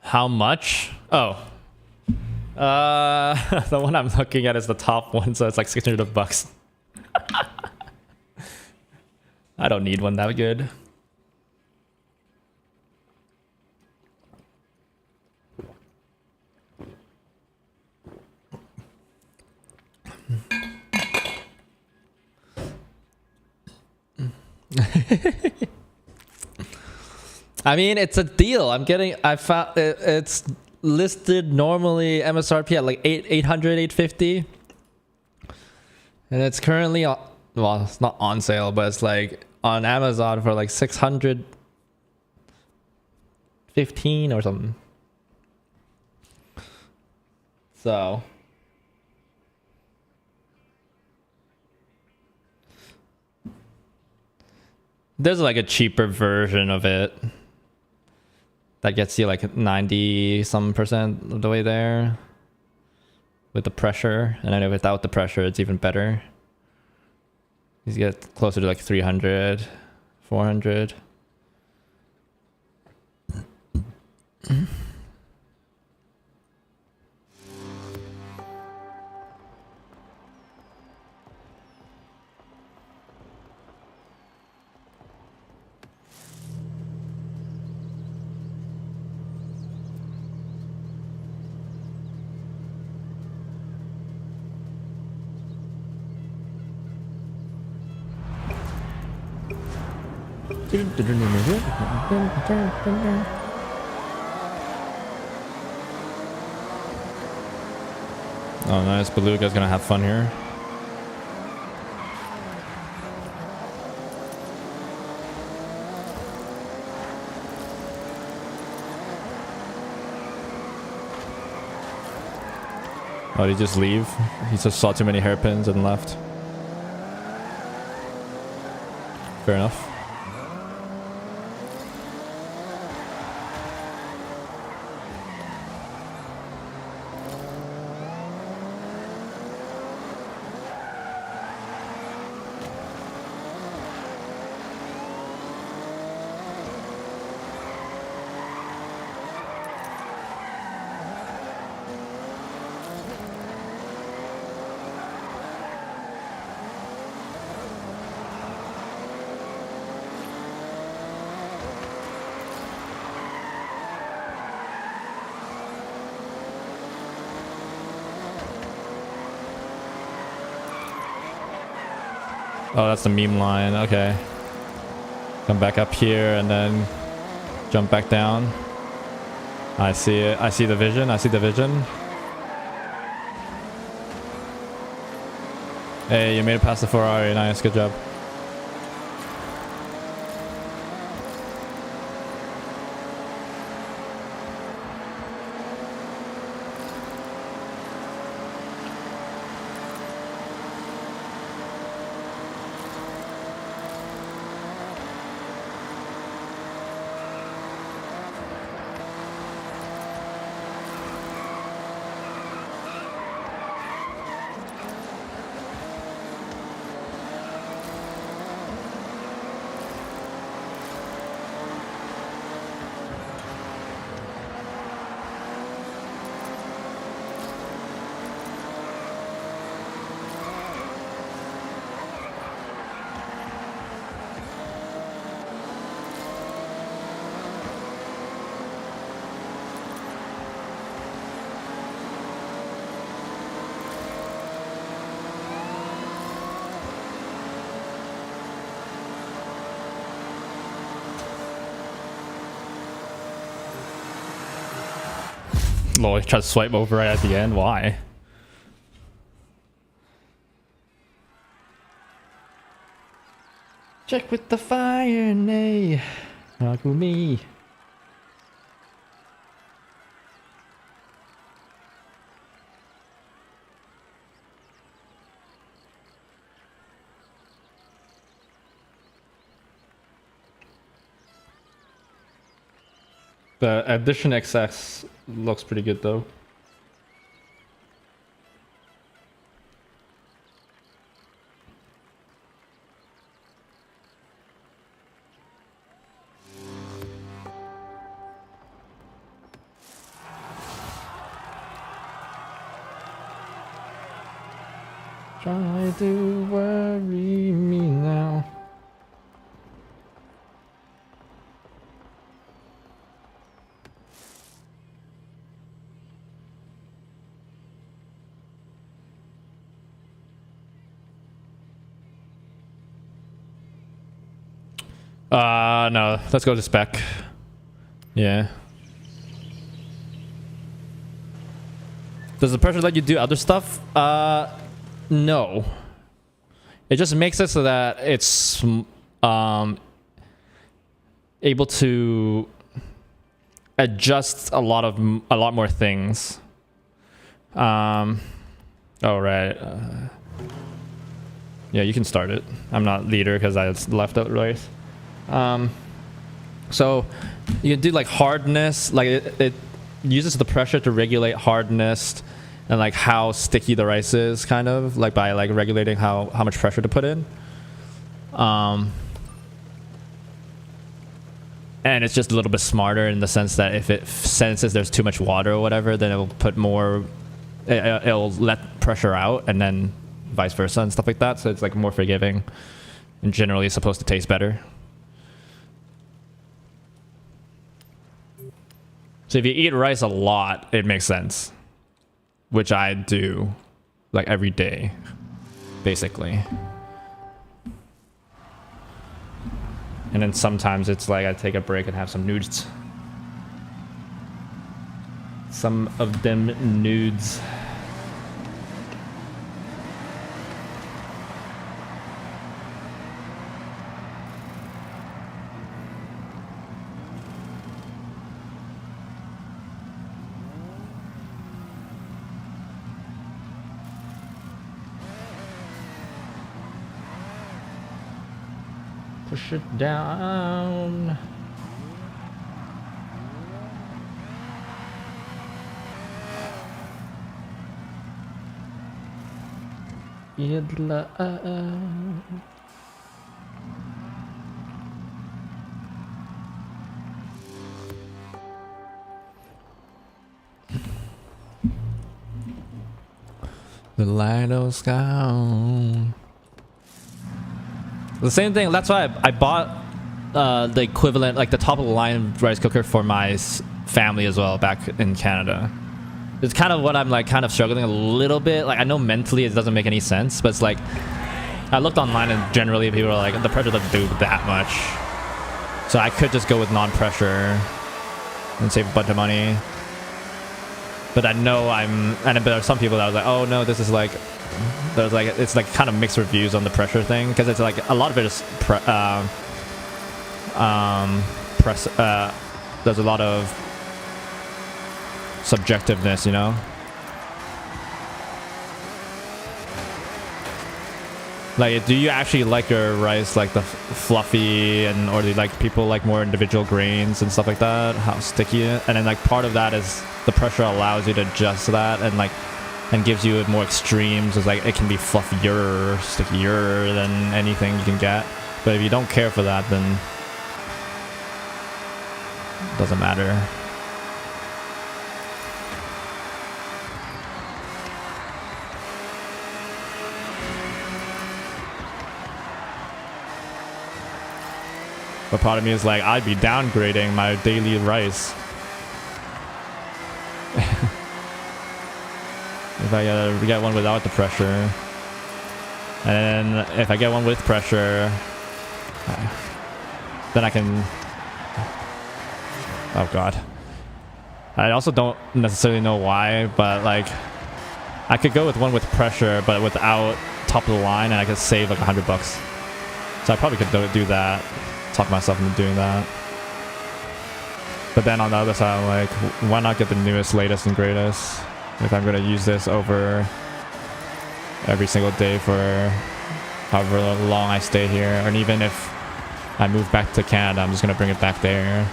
How much? Oh. The one I'm looking at is the top one, so it's like 600 bucks. I don't need one that good. I mean, it's a deal. I found it's listed normally MSRP at like 800, 850. And it's currently on, well, it's not on sale, but it's like on Amazon for like 615 or something. So there's like a cheaper version of it that gets you like 90 some percent of the way there with the pressure, and then without the pressure it's even better. You get closer to like 300, 400. Oh, nice. Beluga's gonna have fun here. Oh, did he just leave? He just saw too many hairpins and left. Fair enough. Oh, that's the meme line. Okay. Come back up here and then jump back down. I see it. I see the vision. I see the vision. Hey, you made it past the Ferrari. Nice. Good job. Lol, he tried to swipe over right at the end. Why? Check with the fire, nay. Not with me. The Edition XS looks pretty good though. Try to worry me now. No. Let's go to Spec. Yeah. Does the pressure let you do other stuff? No. It just makes it so that it's able to adjust a lot more things. Oh right. Yeah, you can start it. I'm not leader because I left out race. So you can do like hardness, like it uses the pressure to regulate hardness and like how sticky the rice is, kind of like by like regulating how much pressure to put in. And it's just a little bit smarter in the sense that if it senses there's too much water or whatever, then it'll put more, it'll let pressure out, and then vice versa and stuff like that. So it's like more forgiving and generally it's supposed to taste better. So if you eat rice a lot, it makes sense, which I do like every day, basically. And then sometimes it's like I take a break and have some nudes. Some of them nudes. Push it down. The light of sky. The same thing. That's why I bought the equivalent, like the top of the line rice cooker for my family as well back in Canada. It's kind of what I'm like kind of struggling a little bit. Like I know mentally it doesn't make any sense, but it's like I looked online and generally people are like the pressure doesn't do that much. So I could just go with non-pressure and save a bunch of money. But I know but there are some people that are like, oh no, this is like, there's like, it's like kind of mixed reviews on the pressure thing, because it's like a lot of it is there's a lot of subjectiveness, you know. Like, do you actually like your rice like the fluffy, and or do you like people like more individual grains and stuff like that? How sticky? And then like part of that is the pressure allows you to adjust that and like and gives you more extremes. It's like it can be fluffier, stickier than anything you can get. But if you don't care for that, then it doesn't matter. But part of me is like, I'd be downgrading my daily rice. If I get one without the pressure. And then if I get one with pressure, then I can... Oh god. I also don't necessarily know why, but like, I could go with one with pressure, but without top of the line, and I could save like $100. So I probably could do that. Talk myself into doing that. But then on the other side, I'm like, why not get the newest, latest, and greatest if I'm gonna use this over every single day for however long I stay here, and even if I move back to Canada, I'm just gonna bring it back there,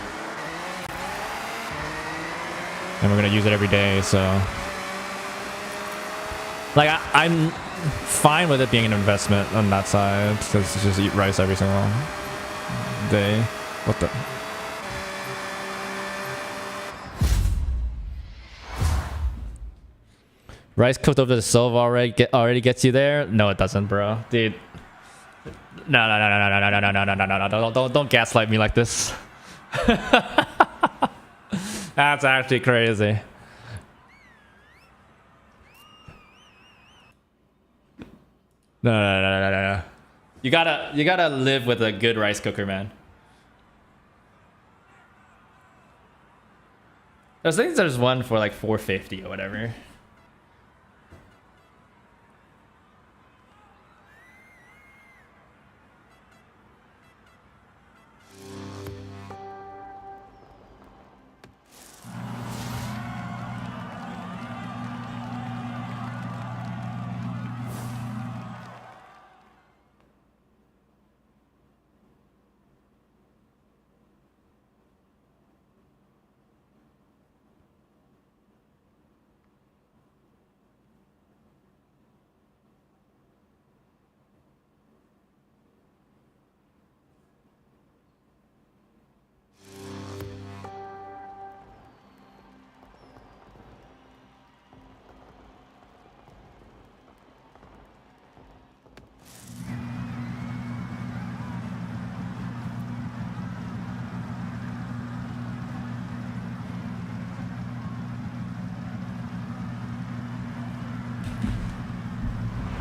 and we're gonna use it every day. So like I'm fine with it being an investment on that side, because just eat rice every single day. What the? Rice cooked over the stove already gets you there? No, it doesn't, bro. Dude. No. Don't gaslight me like this. That's actually crazy. No. You gotta live with a good rice cooker, man. I think there's one for like 450 or whatever.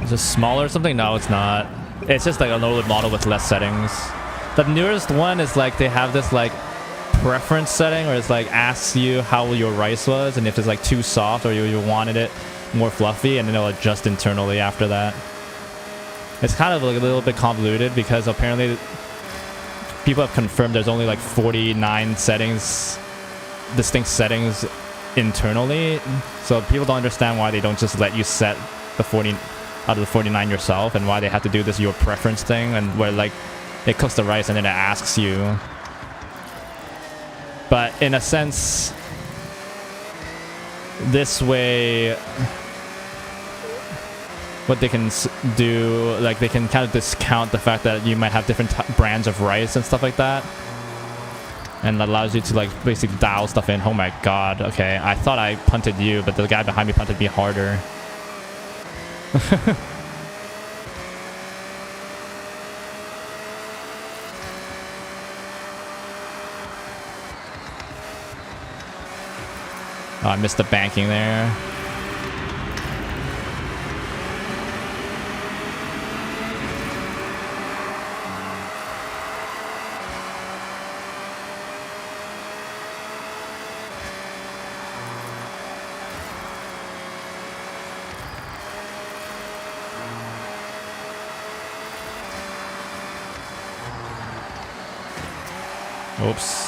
Is it smaller or something? No, it's not. It's just like an older model with less settings. The newest one is like they have this like preference setting where it's like asks you how your rice was and if it's like too soft or you wanted it more fluffy, and then it'll adjust internally after that. It's kind of like a little bit convoluted because apparently people have confirmed there's only like 49 settings, distinct settings internally. So people don't understand why they don't just let you set the 40 out of the 49 yourself, and why they have to do this your preference thing, and where like it cooks the rice and then it asks you. But in a sense, this way, what they can do, like they can kind of discount the fact that you might have different brands of rice and stuff like that, and that allows you to like basically dial stuff in. Oh my god, okay, I thought I punted you, but the guy behind me punted me harder. Oh, I missed the banking there. Oops.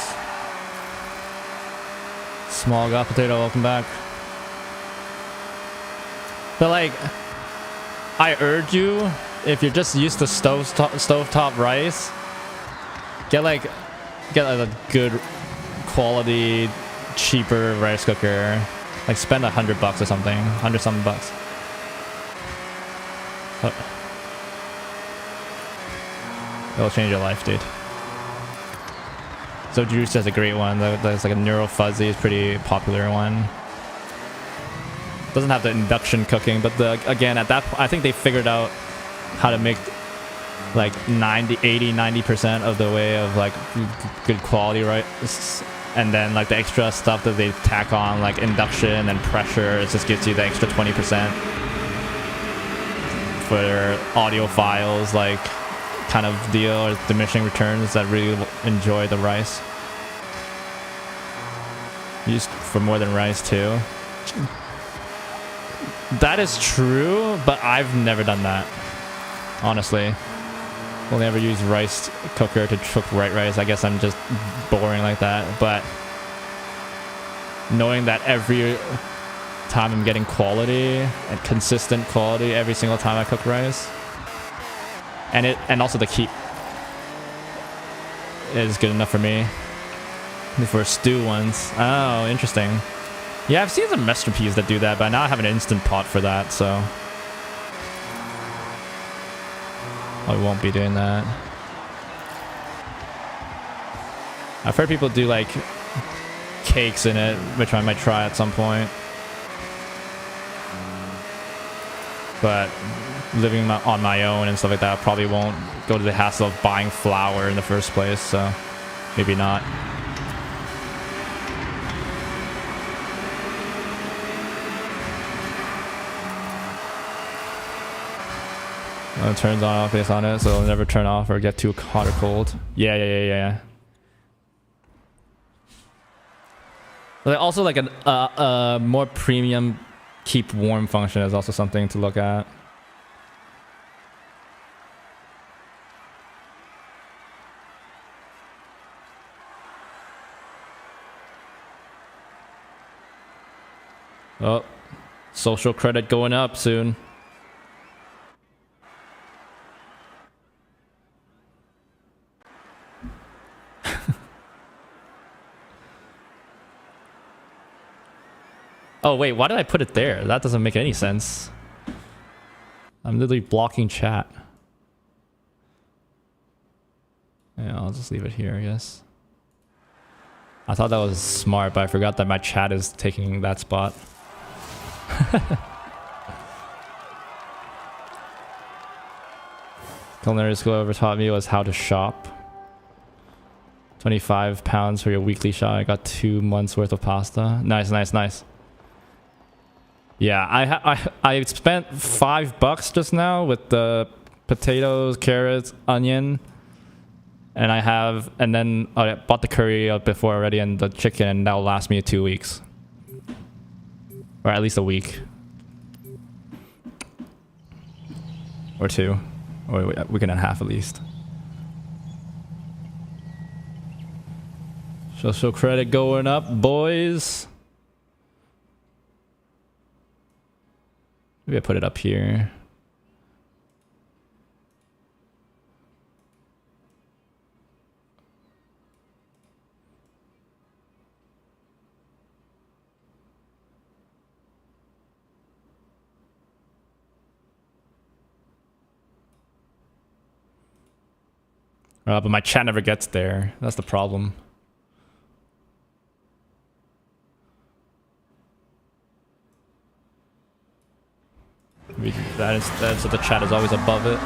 Small got potato, welcome back. But like, I urge you, if you're just used to stovetop rice, get like a good quality, cheaper rice cooker. Like spend $100 or something, 100 something bucks. It'll change your life, dude. So Juice has a great one. There's like a Neuro Fuzzy, is pretty popular one. Doesn't have the induction cooking, but again, at that point, I think they figured out how to make like 90% of the way of like good quality, right? And then like the extra stuff that they tack on, like induction and pressure, it just gives you the extra 20% for audiophiles, like kind of deal, or diminishing returns that really enjoy the rice. Used for more than rice too. That is true, but I've never done that, honestly. Will never use rice cooker to cook white rice. I guess I'm just boring like that. But knowing that every time I'm getting quality and consistent quality every single time I cook rice, and also the keep is good enough for me. For stew ones. Oh, interesting. Yeah, I've seen some recipes that do that, but now I have an instant pot for that, so I won't be doing that. I've heard people do like cakes in it, which I might try at some point. But living on my own and stuff like that, I probably won't go to the hassle of buying flour in the first place, so maybe not. It turns on off based on it, so it'll never turn off or get too hot or cold. Yeah. Also, like a more premium keep warm function is also something to look at. Oh, social credit going up soon. Oh wait, why did I put it there? That doesn't make any sense. I'm literally blocking chat. Yeah, I'll just leave it here, I guess. I thought that was smart, but I forgot that my chat is taking that spot. Culinary school ever taught me was how to shop. 25 pounds for your weekly shop. I got 2 months worth of pasta. Nice, nice, nice. Yeah, I spent $5 just now with the potatoes, carrots, onion, and then I bought the curry up before already and the chicken, and that'll last me 2 weeks, or at least a week, or 2, or a week and a half at least. Social credit going up, boys. Maybe I put it up here. But my chat never gets there. That's the problem. That instead, so the chat is always above it.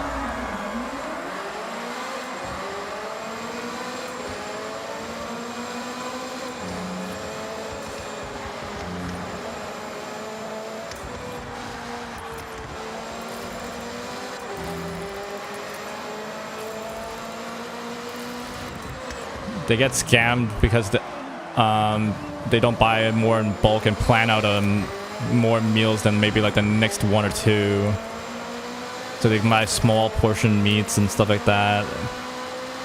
They get scammed because they don't buy more in bulk and plan out more meals than maybe like the next 1 or 2. So they can buy small portion meats and stuff like that,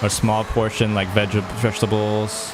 or small portion like vegetables.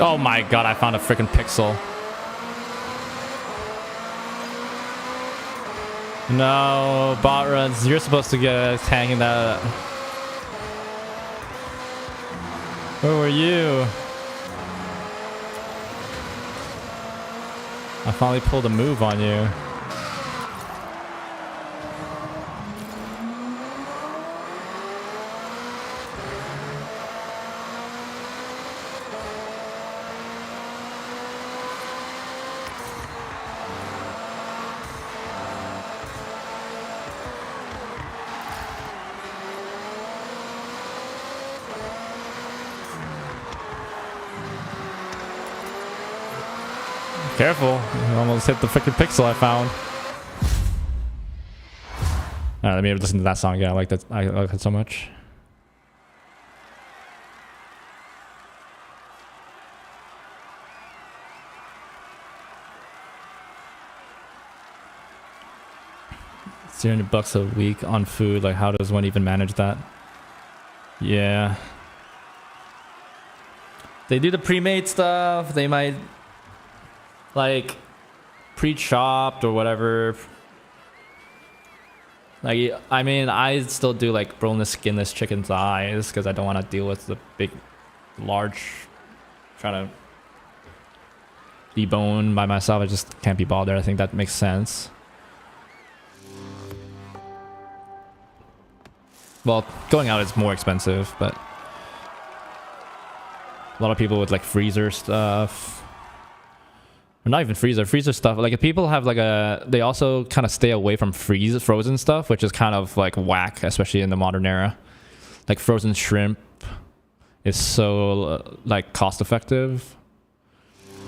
Oh my god, I found a freaking pixel. No, bot runs. You're supposed to get a tank in that. Where were you? I finally pulled a move on you. Careful, you almost hit the freaking pixel I found. Alright, let me listen to that song again. I like that. I like it so much. $300 a week on food. Like, how does one even manage that? Yeah. They do the pre-made stuff. They might like pre-chopped or whatever. Like, I mean, I still do like boneless, skinless chicken thighs because I don't want to deal with the big, large, trying to debone by myself. I just can't be bothered. I think that makes sense. Well, going out is more expensive, but a lot of people with like freezer stuff. Or not even freezer stuff. Like if people have like they also kind of stay away from frozen stuff, which is kind of like whack, especially in the modern era. Like frozen shrimp is so like cost effective.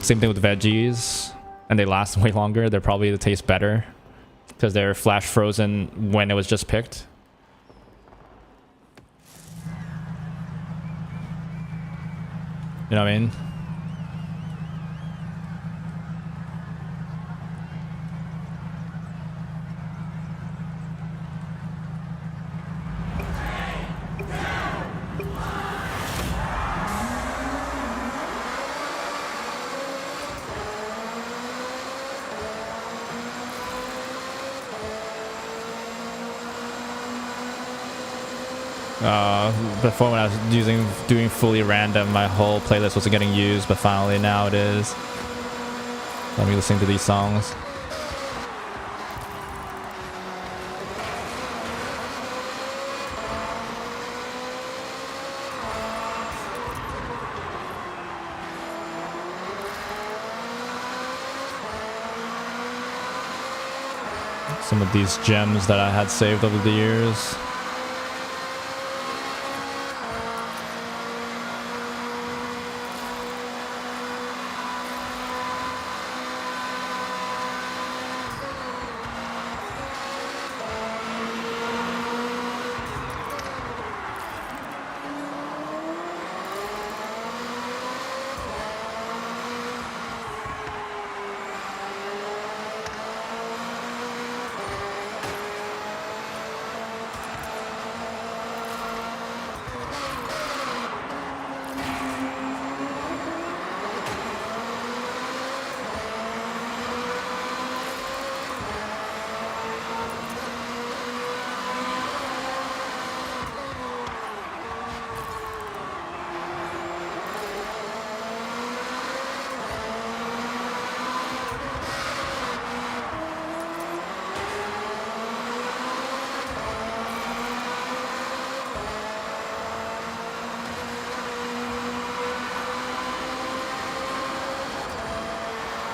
Same thing with veggies, and they last way longer. They're probably they taste better because they're flash frozen when it was just picked. You know what I mean? Before when I was doing fully random, my whole playlist wasn't getting used, but finally now it is. Let me listen to these songs. Some of these gems that I had saved over the years.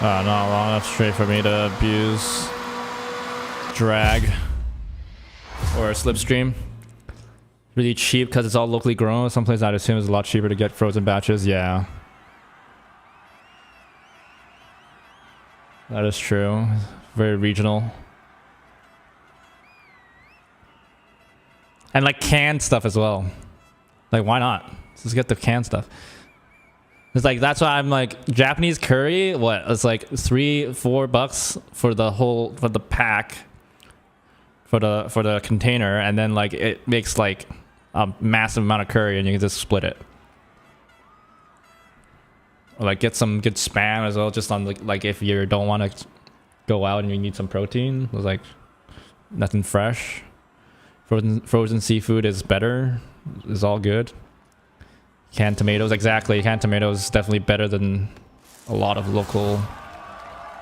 Not long enough straight for me to abuse drag or slipstream. Really cheap because it's all locally grown. Some places I'd assume is a lot cheaper to get frozen batches. Yeah, that is true. Very regional. And like canned stuff as well. Like why not? Let's get the canned stuff. It's like that's why I'm like Japanese curry. What it's like $3-4 for the pack for the container, and then like it makes like a massive amount of curry, and you can just split it. Or like get some good spam as well, just on like if you don't want to go out and you need some protein. It's like nothing fresh. Frozen seafood is better. Is all good. Canned tomatoes, exactly. Canned tomatoes definitely better than a lot of local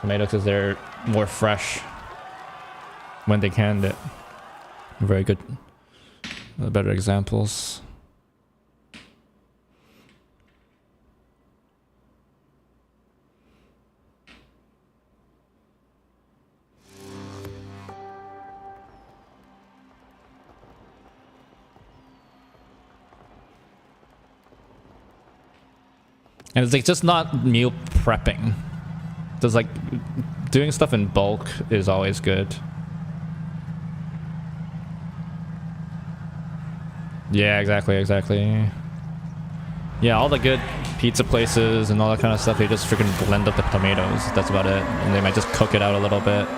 tomatoes because they're more fresh when they canned it. Very good. Better examples. And it's like just not meal prepping. Just like doing stuff in bulk is always good. Yeah, exactly. Yeah, all the good pizza places and all that kind of stuff, they just freaking blend up the tomatoes. That's about it. And they might just cook it out a little bit.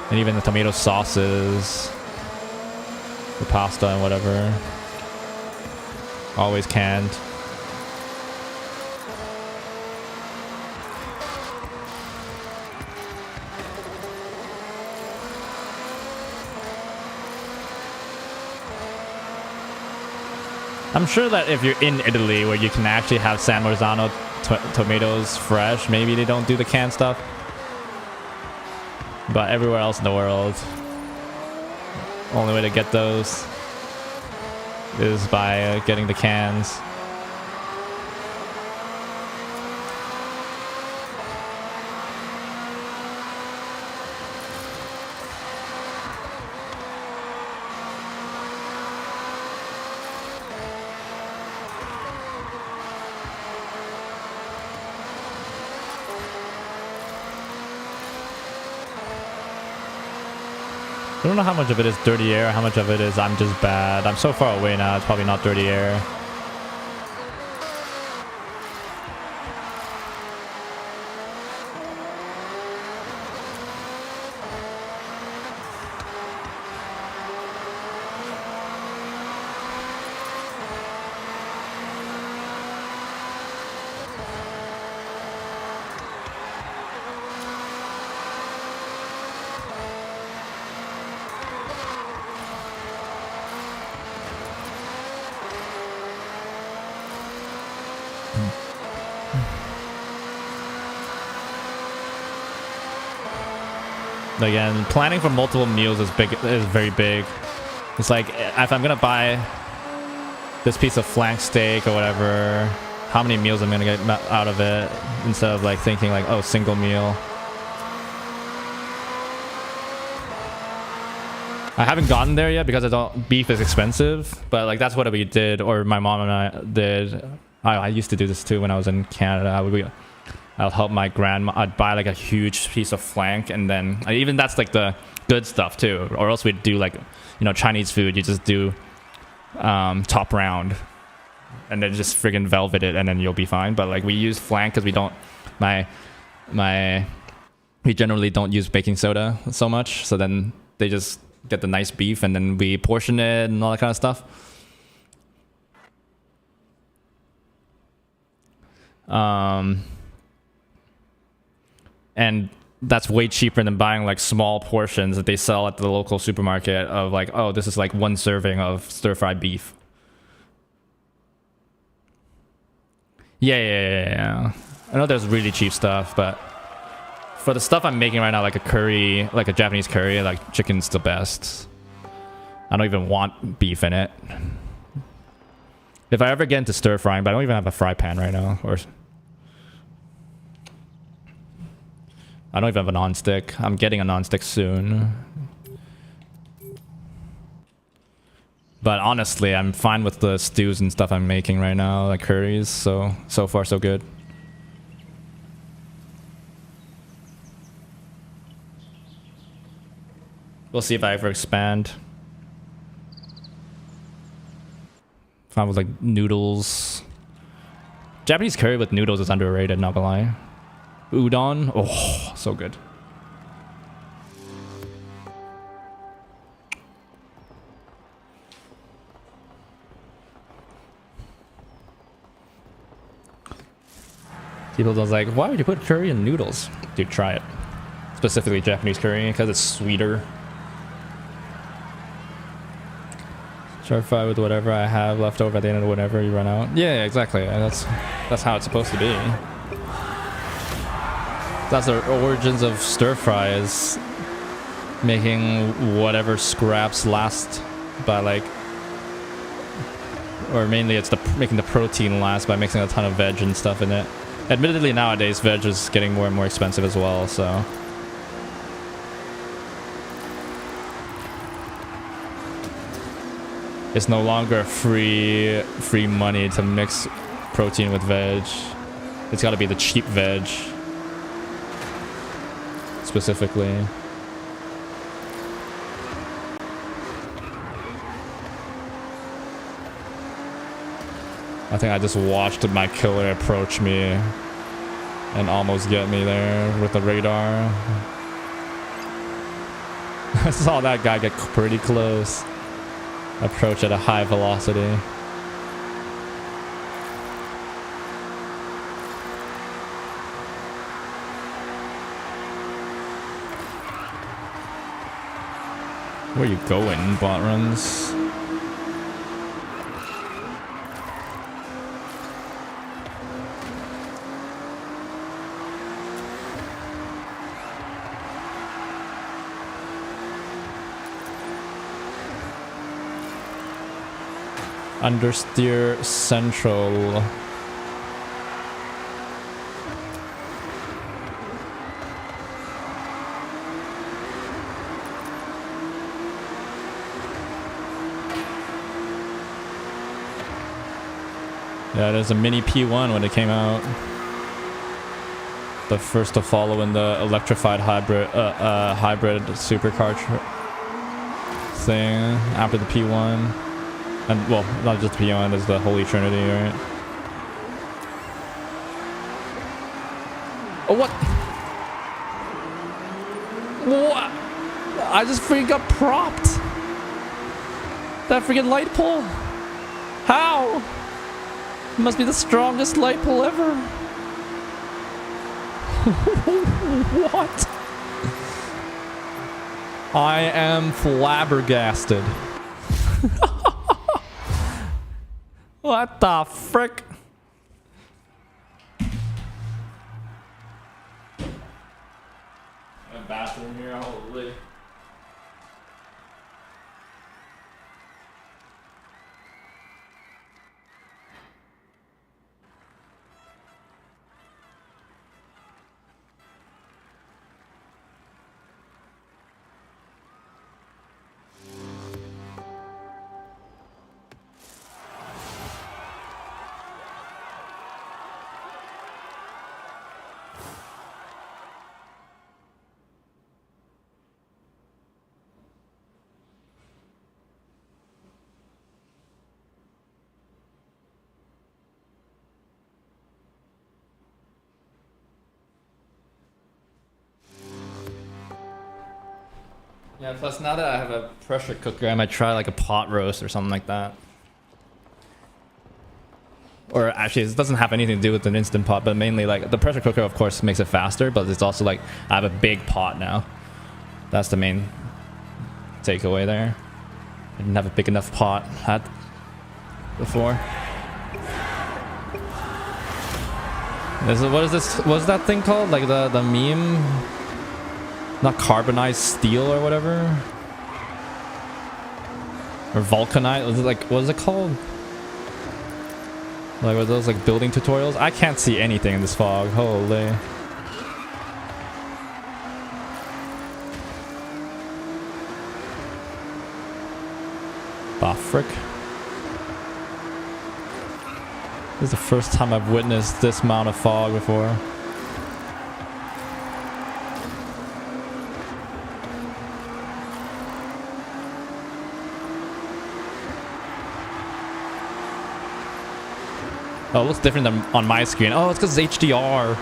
And even the tomato sauces, the pasta and whatever, always canned. I'm sure that if you're in Italy where you can actually have San Marzano tomatoes fresh, maybe they don't do the canned stuff. But everywhere else in the world, only way to get those is by getting the cans. I don't know how much of it is dirty air, how much of it is I'm just bad. I'm so far away now, it's probably not dirty air. Again, planning for multiple meals is very big. It's like if I'm gonna buy this piece of flank steak or whatever, how many meals I'm gonna get out of it instead of like thinking like, oh, single meal. I haven't gotten there yet because beef is expensive, but like that's what we did, or my mom and I did. I used to do this too when I was in Canada. I'll help my grandma. I'd buy like a huge piece of flank, and then even that's like the good stuff too. Or else we'd do like, Chinese food. You just do top round, and then just friggin' velvet it, and then you'll be fine. But like we use flank because we don't. We generally don't use baking soda so much. So then they just get the nice beef, and then we portion it and all that kind of stuff. And that's way cheaper than buying like small portions that they sell at the local supermarket of like, oh, this is like one serving of stir-fried beef. Yeah. I know there's really cheap stuff, but for the stuff I'm making right now, like a curry, like a Japanese curry, like chicken's the best. I don't even want beef in it. If I ever get into stir-frying, but I don't even have a fry pan right now, or I don't even have a non-stick. I'm getting a non-stick soon. But honestly, I'm fine with the stews and stuff I'm making right now, like curries, so far so good. We'll see if I ever expand. Fine with like noodles. Japanese curry with noodles is underrated, not gonna lie. Udon, oh, so good. People was like, why would you put curry in noodles? Dude, try it. Specifically Japanese curry, because it's sweeter. Stir fry with whatever I have left over at the end of whenever you run out. Yeah, exactly. That's how it's supposed to be. That's the origins of stir fry, is making whatever scraps last by like, or mainly it's making the protein last by mixing a ton of veg and stuff in it. Admittedly, nowadays veg is getting more and more expensive as well, so. It's no longer free money to mix protein with veg. It's got to be the cheap veg. Specifically. I think I just watched my killer approach me and almost get me there with the radar. I saw that guy get pretty close. Approach at a high velocity. Where are you going, bot runs? Understeer Central. Yeah, there's a mini P1 when it came out. The first to follow in the electrified hybrid supercar thing after the P1. And, well, not just the P1, there's the Holy Trinity, right? Oh, what? What? I just freaking got propped. That freaking light pole. How? It must be the strongest light pole ever. What? I am flabbergasted. What the frick? A bathroom here, holy. Yeah, plus now that I have a pressure cooker, I might try like a pot roast or something like that. Or actually, it doesn't have anything to do with an instant pot, but mainly like the pressure cooker, of course, makes it faster, but it's also like I have a big pot now. That's the main takeaway there. I didn't have a big enough pot before. What is this? What's that thing called? Like the meme? Not carbonized steel or whatever? Or vulcanized? Was it like, what is it called? Like, were those like building tutorials? I can't see anything in this fog. Holy. The frick? This is the first time I've witnessed this amount of fog before. Oh, it looks different than on my screen. Oh, it's because it's HDR.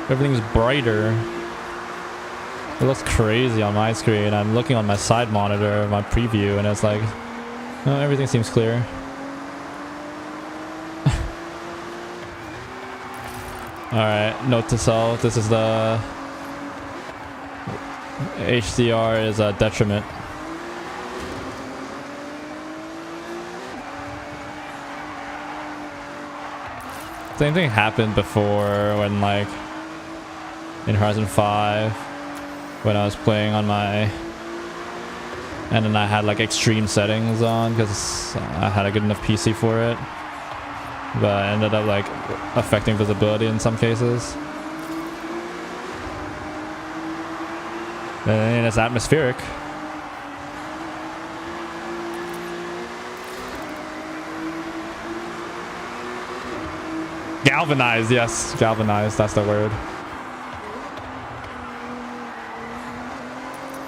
Everything's brighter. It looks crazy on my screen. I'm looking on my side monitor, my preview, and it's like, oh, everything seems clear. Alright, note to self. This is the... HDR is a detriment. Same thing happened before when like in Horizon 5 when I was playing on my and then I had like extreme settings on because I had a good enough PC for it, but I ended up like affecting visibility in some cases. And it's atmospheric. Galvanized, yes. Galvanized, that's the word.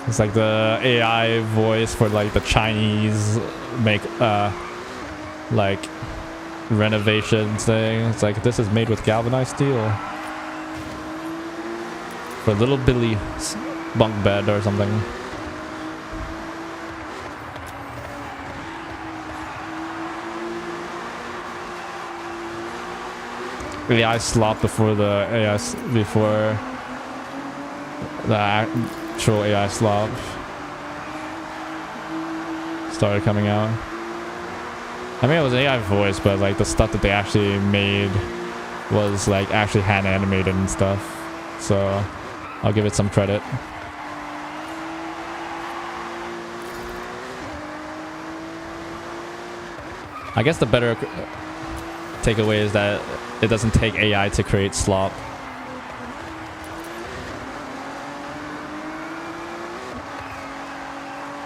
It's like the AI voice for like the Chinese make like renovation thing. It's like, this is made with galvanized steel. For little Billy bunk bed or something. AI slop before the before the actual AI slop started coming out. I mean, it was AI voice, but like the stuff that they actually made was like actually hand animated and stuff. So I'll give it some credit. I guess the better takeaway is that it doesn't take AI to create slop.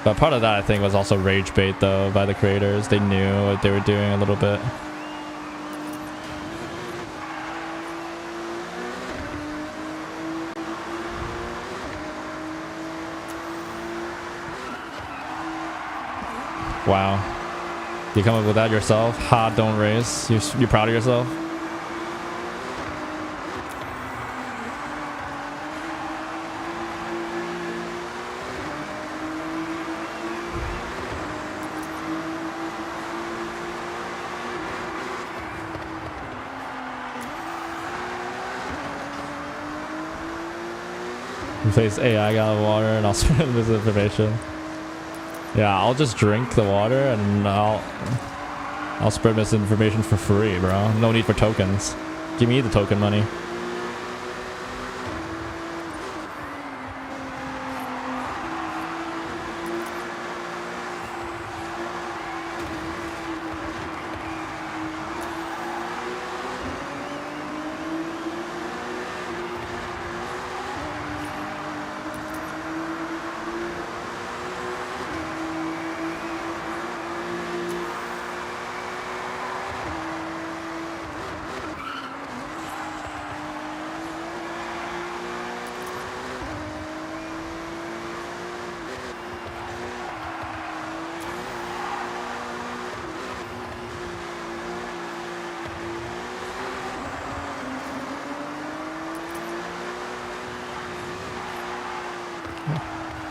But part of that, I think, was also rage bait, though, by the creators. They knew what they were doing a little bit. Wow. You come up with that yourself? Ha, don't race. You proud of yourself? Replace AI out of water and I'll spread misinformation. Yeah, I'll just drink the water and I'll spread misinformation for free, bro. No need for tokens. Give me the token money.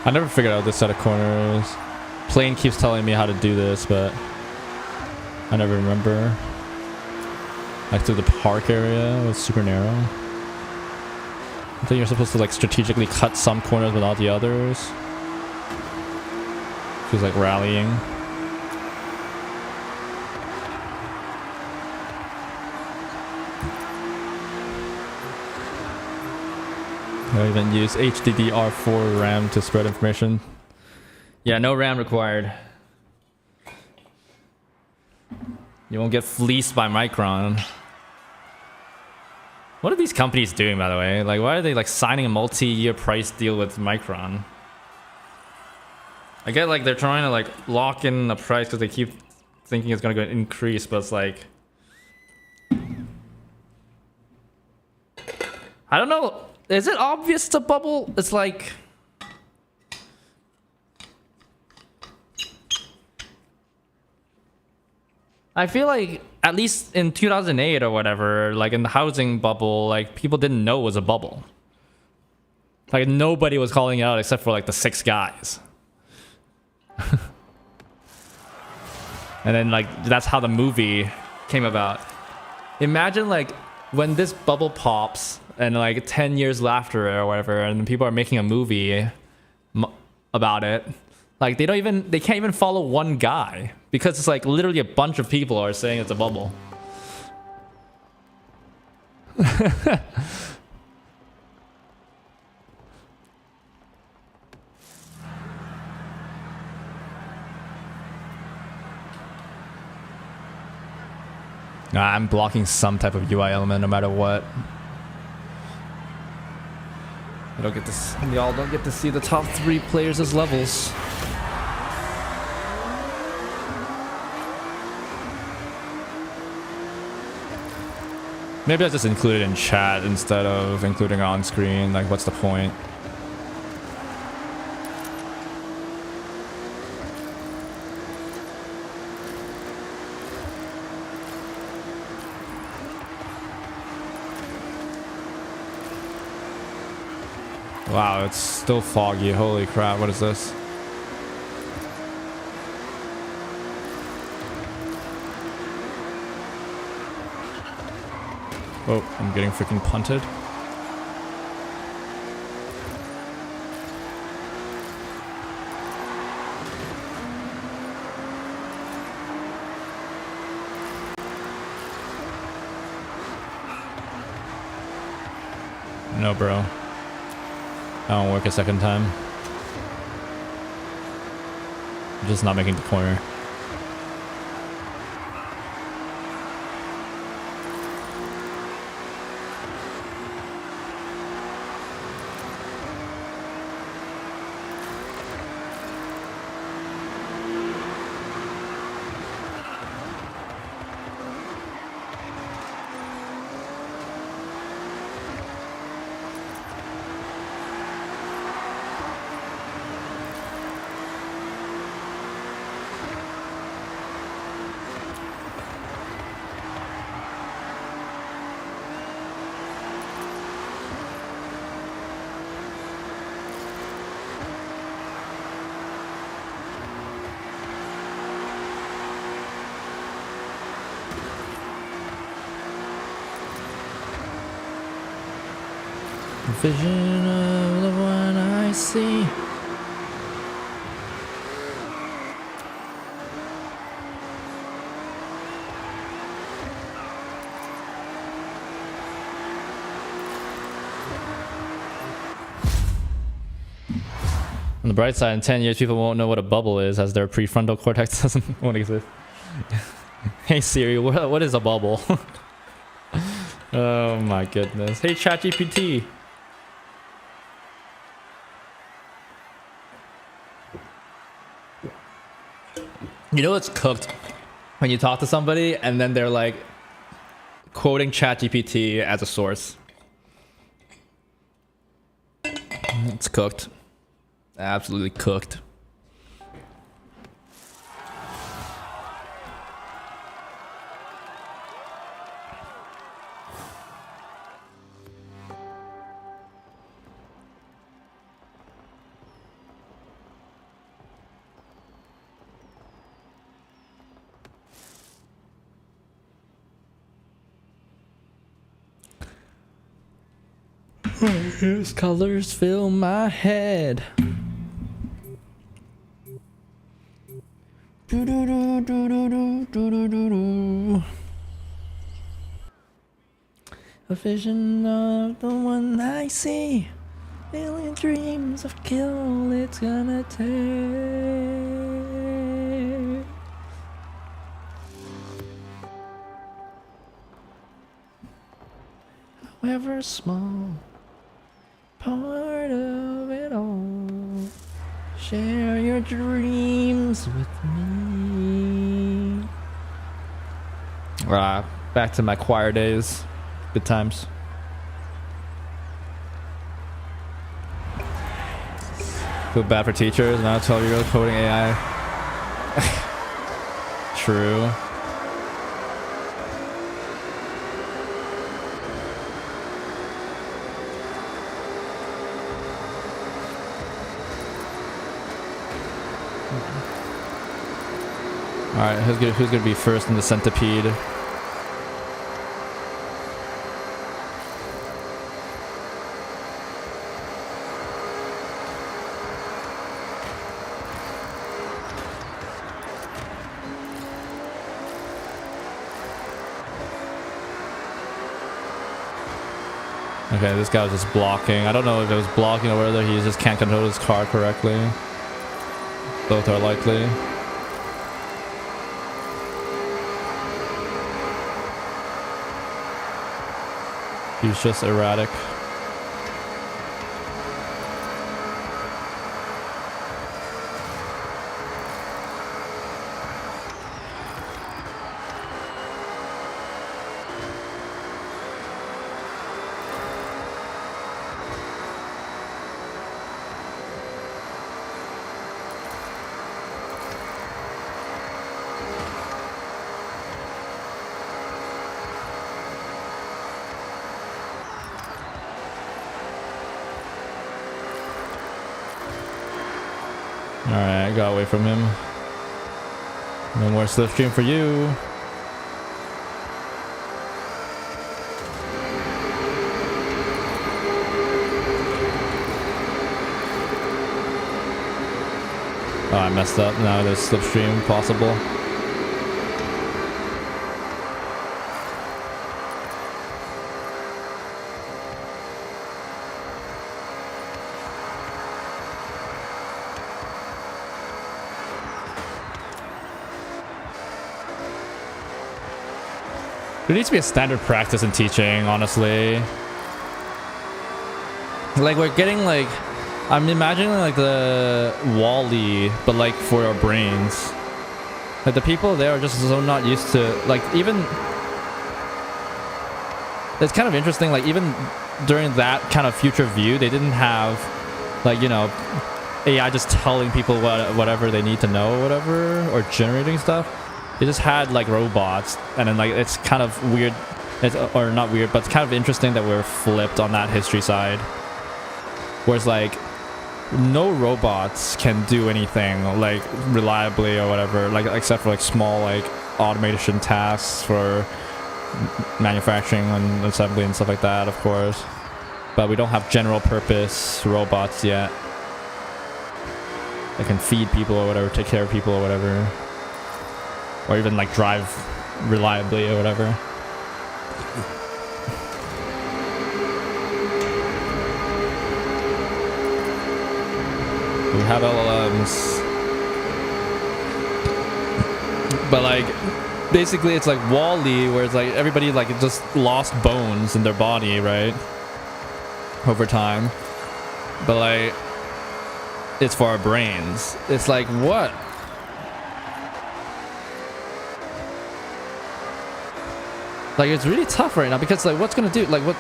I never figured out this set of corners. Plane keeps telling me how to do this, but I never remember. Like through the park area, it was super narrow. I think you're supposed to like strategically cut some corners without the others. Feels like rallying. I even use HDDR4 RAM to spread information. Yeah, no RAM required. You won't get fleeced by Micron. What are these companies doing, by the way? Like, why are they like signing a multi-year price deal with Micron? I get like they're trying to like lock in a price because they keep thinking it's gonna go increase, but it's like, I don't know. Is it obvious it's a bubble? It's like, I feel like at least in 2008 or whatever, like in the housing bubble, like people didn't know it was a bubble. Like nobody was calling it out except for like the 6 guys. And then like that's how the movie came about. Imagine like when this bubble pops and like 10 years after or whatever, and people are making a movie about it. Like they can't even follow one guy because it's like literally a bunch of people are saying it's a bubble. Nah, I'm blocking some type of UI element no matter what. Y'all don't get to see the top 3 players' levels. Maybe I just include it in chat instead of including it on screen. Like, what's the point? Wow, it's still foggy. Holy crap, what is this? Oh, I'm getting freaking punted. No, bro. That won't work a second time. I'm just not making the corner. Vision of the one I see. On the bright side, in 10 years, people won't know what a bubble is, as their prefrontal cortex won't exist. Hey Siri, what is a bubble? Oh my goodness. Hey ChatGPT. You know it's cooked when you talk to somebody and then they're like quoting ChatGPT as a source. It's cooked. Absolutely cooked. His colors fill my head. Do do do do do do do do do do. A vision of the one I see. Million dreams of kill it's gonna take. However small, part of it all. Share your dreams with me. Back to my choir days. Good times. Feel bad for teachers. Now 12-year-old coding AI. True. Alright, who's gonna be first in the centipede? Okay, this guy was just blocking. I don't know if it was blocking or whether he just can't control his car correctly. Both are likely. He's just erratic. Alright, I got away from him. No more slipstream for you. Oh, I messed up. Now there's slipstream possible. There needs to be a standard practice in teaching, honestly. Like, we're getting, like... I'm imagining, like, the Wall-E, but, like, for our brains. Like, the people there are just so not used to... Like, even... It's kind of interesting, like, even during that kind of future view, they didn't have, like, you know, AI just telling people whatever they need to know or whatever, or generating stuff. They just had like robots, and then like it's kind of weird, or not weird, but it's kind of interesting that we're flipped on that history side. Whereas like no robots can do anything like reliably or whatever, like except for like small like automation tasks for manufacturing and assembly and stuff like that, of course. But we don't have general purpose robots yet that can feed people or whatever, take care of people or whatever, or even like drive reliably or whatever. We have LLMs, but like basically it's like Wall-E, where it's like everybody like just lost bones in their body, right, over time. But like it's for our brains. It's like, what? Like, it's really tough right now because like what's gonna do, like what?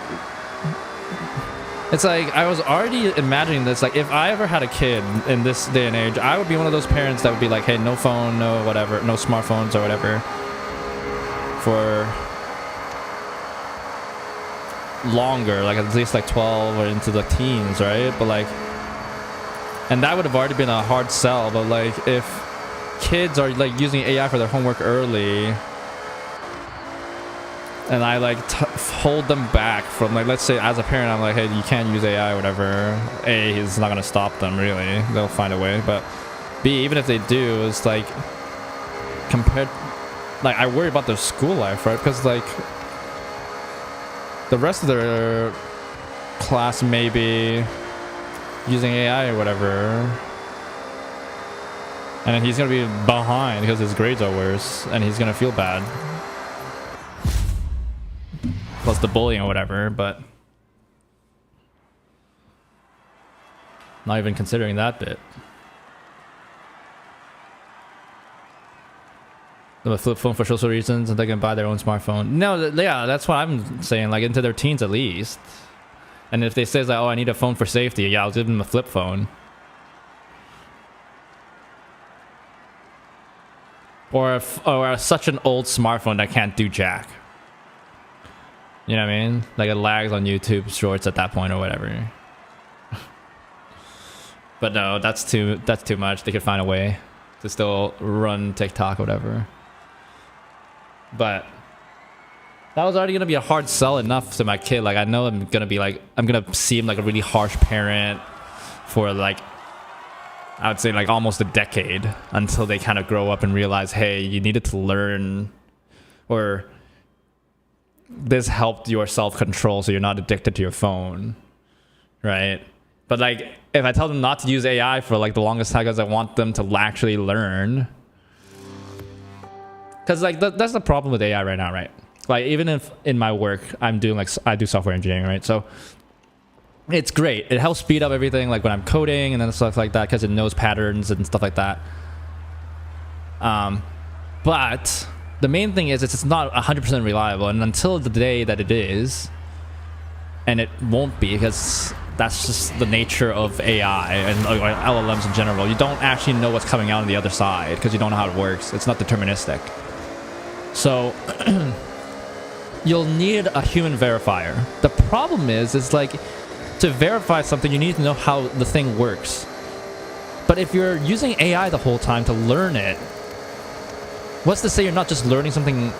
It's like I was already imagining this, like if I ever had a kid in this day and age, I would be one of those parents that would be like, hey, no phone, no whatever, no smartphones or whatever for longer, like at least like 12 or into the teens, right? But like, and that would have already been a hard sell. But like if kids are like using AI for their homework early, and I like hold them back from, like, let's say as a parent I'm like, hey, you can't use AI or whatever, A, it's not gonna stop them really, they'll find a way. But B, even if they do, it's like compared, like I worry about their school life, right? Because like the rest of their class may be using AI or whatever, and then he's gonna be behind because his grades are worse and he's gonna feel bad, plus the bullying or whatever. But not even considering that bit. The flip phone for social reasons, and they can buy their own smartphone. No, yeah, that's what I'm saying, like into their teens at least. And if they say like, oh, I need a phone for safety, yeah, I'll give them a flip phone. Or such an old smartphone that can't do jack. You know what I mean? Like it lags on YouTube shorts at that point or whatever. But no, that's too much. They could find a way to still run TikTok or whatever. But that was already gonna be a hard sell enough to my kid. Like I know I'm gonna seem like a really harsh parent for like, I would say like almost a decade, until they kind of grow up and realize, hey, you needed to learn, or this helped your self-control so you're not addicted to your phone, right? But like if I tell them not to use AI for like the longest time because I want them to actually learn, because like that's the problem with AI right now, right? Like even if in my work I'm doing like, I do software engineering, right? So it's great, it helps speed up everything, like when I'm coding and then stuff like that, because it knows patterns and stuff like that. But the main thing is it's not 100% reliable, and until the day that it is, and it won't be, because that's just the nature of AI and LLMs in general, you don't actually know what's coming out on the other side because you don't know how it works. It's not deterministic. So you'll need a human verifier. The problem is like, to verify something you need to know how the thing works. But if you're using AI the whole time to learn it, what's to say you're not just learning something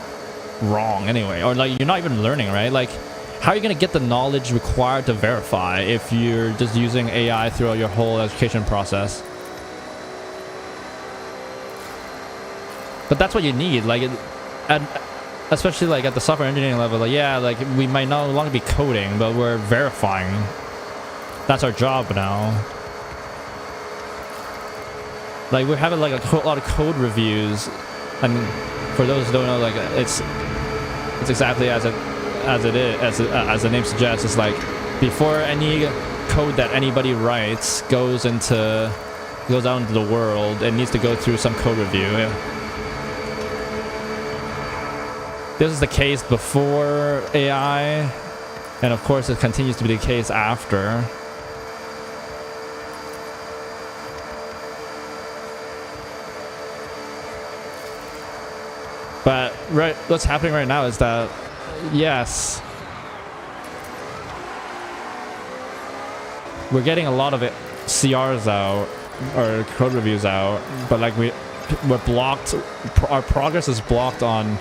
wrong anyway? Or like you're not even learning, right? Like how are you going to get the knowledge required to verify if you're just using AI throughout your whole education process? But that's what you need, like, and especially like at the software engineering level, like yeah, like we might no longer be coding, but we're verifying. That's our job now. Like we're having like a lot of code reviews, and for those who don't know, like it's exactly as the name suggests. It's like before any code that anybody writes goes out into the world, it needs to go through some code review. This is the case before AI, and of course it continues to be the case after. But right, what's happening right now is that, yes, we're getting a lot of CRs out, or code reviews out, but like we're blocked, our progress is blocked on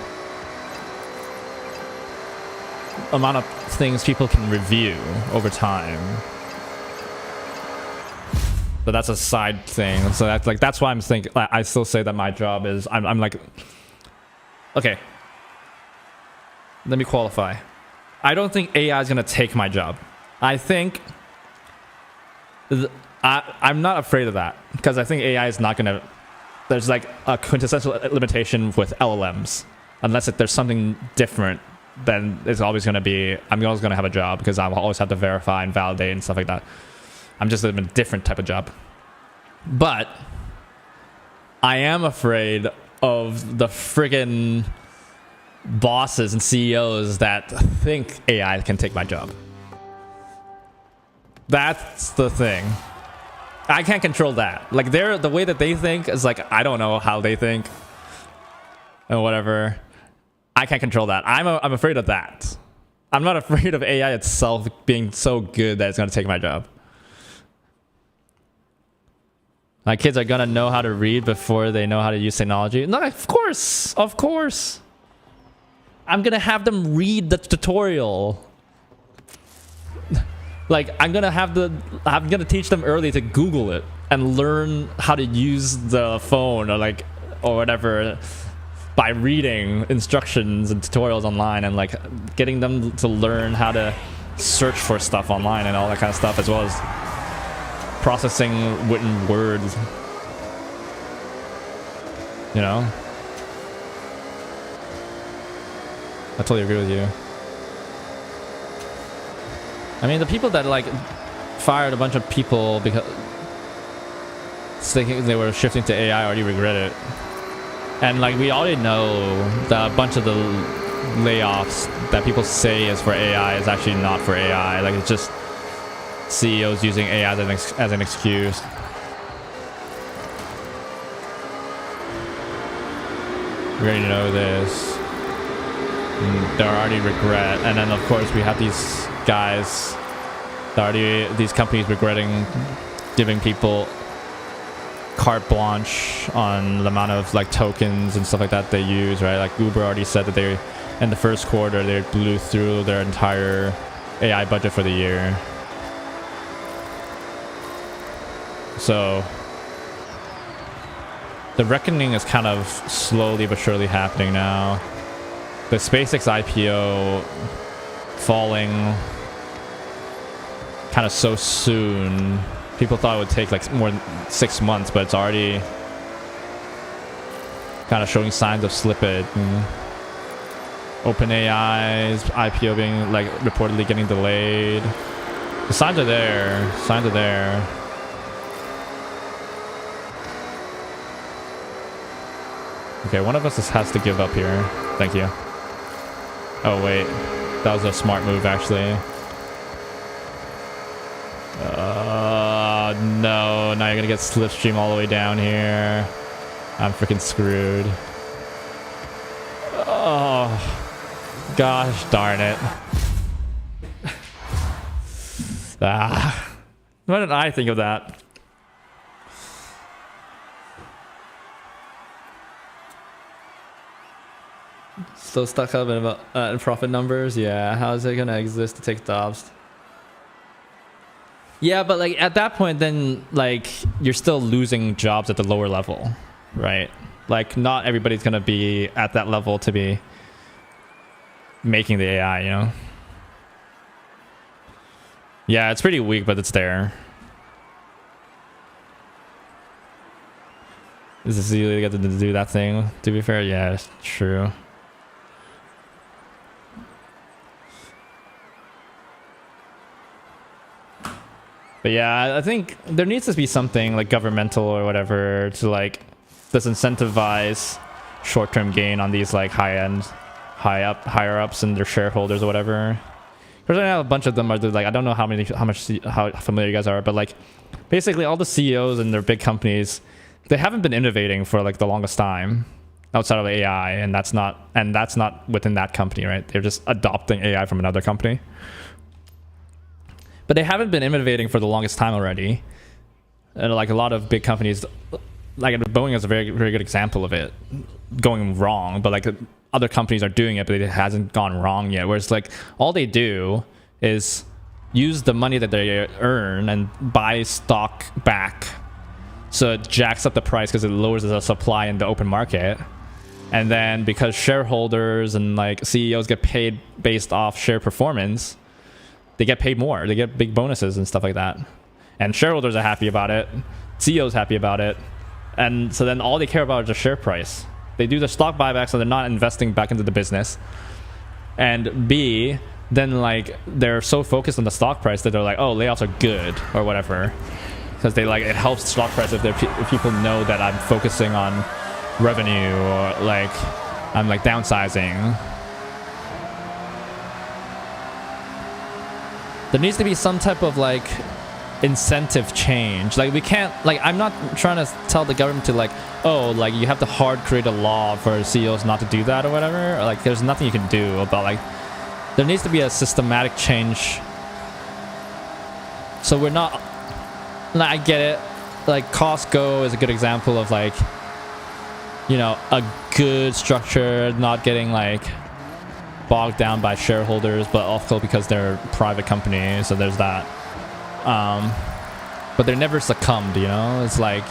amount of things people can review over time. But that's a side thing. So that's like, that's why I'm thinking, I still say that my job is, I'm like, okay, let me qualify. I don't think AI is going to take my job. I think I'm not afraid of that, because I think AI is not going to, there's like a quintessential limitation with LLMs. Unless there's something different, then it's always going to be, I'm always going to have a job, because I'll always have to verify and validate and stuff like that. I'm just in a different type of job. But I am afraid of the friggin' bosses and CEOs that think AI can take my job. That's the thing. I can't control that. Like, the way that they think is like, I don't know how they think and whatever. I can't control that. I'm afraid of that. I'm not afraid of AI itself being so good that it's going to take my job. My kids are going to know how to read before they know how to use technology. No, of course. Of course. I'm going to have them read the tutorial. Like, I'm going to teach them early to Google it and learn how to use the phone or whatever by reading instructions and tutorials online, and like getting them to learn how to search for stuff online and all that kind of stuff, as well as processing written words, you know? I totally agree with you. I mean, the people that like fired a bunch of people because thinking they were shifting to AI already regret it. And like, we already know that a bunch of the layoffs that people say is for AI is actually not for AI. Like, it's just CEOs using AI as an excuse. We already know this. And there are already regret. And then, of course, we have these guys, these companies regretting giving people carte blanche on the amount of like tokens and stuff like that they use, right? Like Uber already said that they, in the first quarter, they blew through their entire AI budget for the year. So the reckoning is kind of slowly but surely happening now. The SpaceX IPO falling kind of so soon. People thought it would take like more than 6 months, but it's already kind of showing signs of slippage. OpenAI's IPO being like reportedly getting delayed. The signs are there. Signs are there. Okay, one of us has to give up here. Thank you. Oh wait, that was a smart move actually. No, now you're gonna get slipstream all the way down here. I'm freaking screwed. Oh, gosh darn it. What did I think of that? Still stuck up in profit numbers? Yeah, how is it gonna exist to take jobs? Yeah, but like at that point, then like you're still losing jobs at the lower level, right? Like not everybody's gonna be at that level to be making the AI, you know? Yeah, it's pretty weak, but it's there. Is this easy to get to do that thing? To be fair, yeah, it's true. But yeah, I think there needs to be something like governmental or whatever to like disincentivize short-term gain on these like higher ups and their shareholders or whatever. Because I know a bunch of them are like, I don't know how familiar you guys are, but like basically all the CEOs and their big companies, they haven't been innovating for like the longest time outside of AI, and that's not within that company, right? They're just adopting AI from another company. But they haven't been innovating for the longest time already. And like a lot of big companies, like Boeing is a very, very good example of it going wrong. But like other companies are doing it, but it hasn't gone wrong yet. Whereas like all they do is use the money that they earn and buy stock back, so it jacks up the price because it lowers the supply in the open market. And then because shareholders and like CEOs get paid based off share performance, they get paid more. They get big bonuses and stuff like that. And shareholders are happy about it. CEOs happy about it. And so then all they care about is the share price. They do the stock buyback, so they're not investing back into the business. And B, then like they're so focused on the stock price that they're like, oh, layoffs are good or whatever, because they like, it helps stock price if people know that I'm focusing on revenue, or like I'm like downsizing. There needs to be some type of like incentive change. Like we can't, like, I'm not trying to tell the government to like, oh, like you have to hard create a law for CEOs not to do that or whatever. Or, like there's nothing you can do about, like, there needs to be a systematic change. So we're not, I get it, like Costco is a good example of like, you know, a good structure, not getting like bogged down by shareholders, but also because they're a private company, so there's that. But they're never succumbed, you know. It's like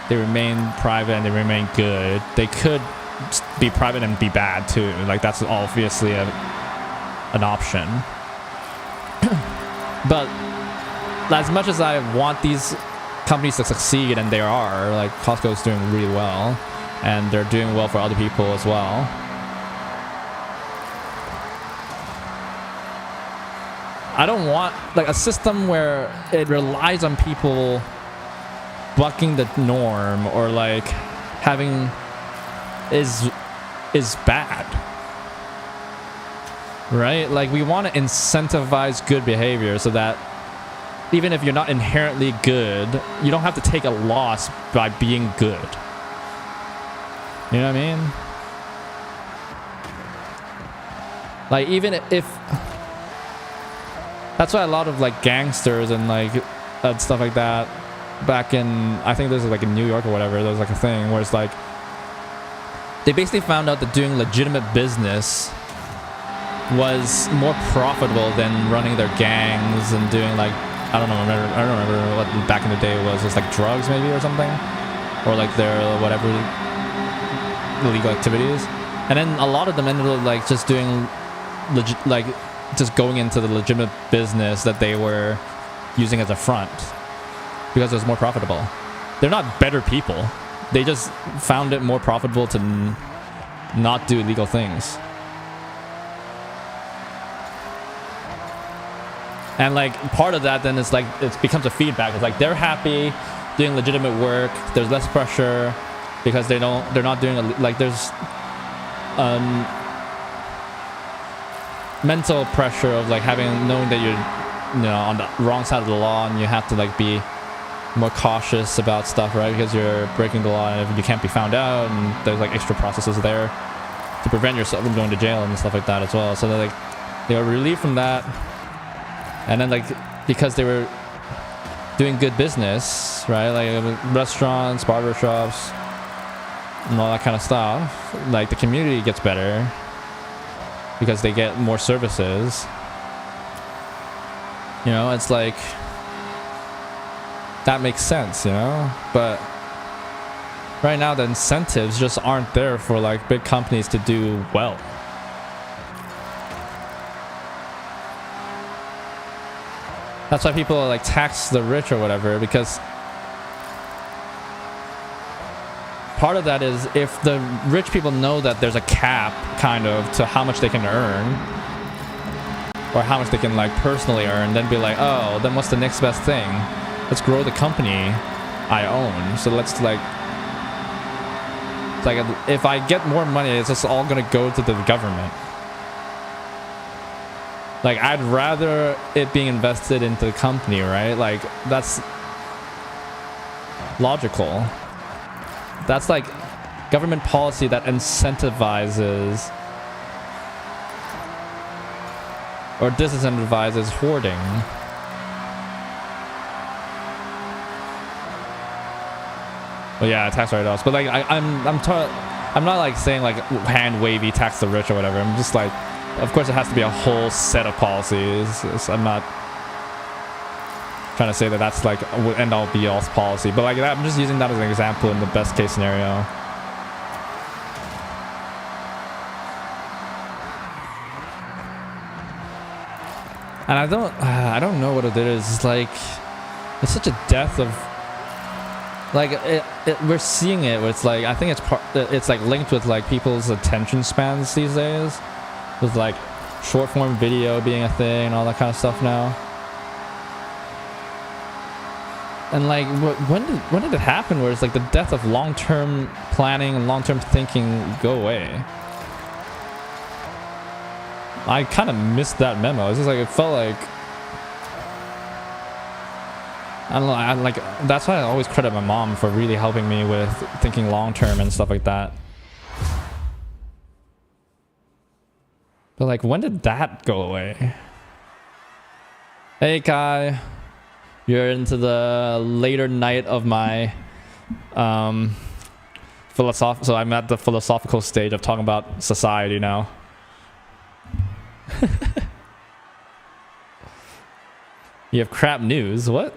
they remain private and they remain good. They could be private and be bad too, like that's obviously an option. But as much as I want these companies to succeed, and they are, like Costco is doing really well, and they're doing well for other people as well, I don't want like a system where it relies on people bucking the norm or like having is bad, right? Like we want to incentivize good behavior so that even if you're not inherently good, you don't have to take a loss by being good. You know what I mean? Like even if that's why a lot of like gangsters and like stuff like that back in, I think this is like in New York or whatever, there was like a thing where it's like they basically found out that doing legitimate business was more profitable than running their gangs and doing like, I don't remember what back in the day was. It was like drugs maybe or something, or like their whatever illegal activities. And then a lot of them ended up like just doing like just going into the legitimate business that they were using as a front because it was more profitable. They're not better people. They just found it more profitable to not do illegal things. And like part of that then is like it becomes a feedback. It's like they're happy doing legitimate work. There's less pressure because they're not doing like there's mental pressure of like knowing that you're, you know, on the wrong side of the law and you have to like be more cautious about stuff, right? Because you're breaking the law and you can't be found out, and there's like extra processes there to prevent yourself from going to jail and stuff like that as well. So they're like they were relieved from that, and then like because they were doing good business, right? Like restaurants, barber shops, and all that kind of stuff. Like the community gets better because they get more services. You know, it's like that makes sense, you know? But right now the incentives just aren't there for like big companies to do well. That's why people like tax the rich or whatever, because part of that is if the rich people know that there's a cap kind of to how much they can earn or how much they can like personally earn, then be like, oh, then what's the next best thing? Let's grow the company I own. So let's like if I get more money, it's just all gonna go to the government. Like I'd rather it being invested into the company, right? Like that's logical. That's like government policy that incentivizes or disincentivizes hoarding. Well, yeah, tax write-offs. But like I'm I'm not like saying like hand wavy tax the rich or whatever. I'm just like, of course it has to be a whole set of policies. I'm not trying to say that that's like end all be all policy, but like that, I'm just using that as an example in the best case scenario. And I don't know what it is. It's like, it's such a death of, like we're seeing it where it's like, I think it's like linked with like people's attention spans these days, with like short form video being a thing and all that kind of stuff now. And like, when did it happen where it's like the death of long-term planning and long-term thinking go away? I kind of missed that memo. It's just like, it felt like, I don't know, like, that's why I always credit my mom for really helping me with thinking long-term and stuff like that. But like, when did that go away? Hey Kai, you're into the later night of my so I'm at the philosophical stage of talking about society now. You have crap news. What?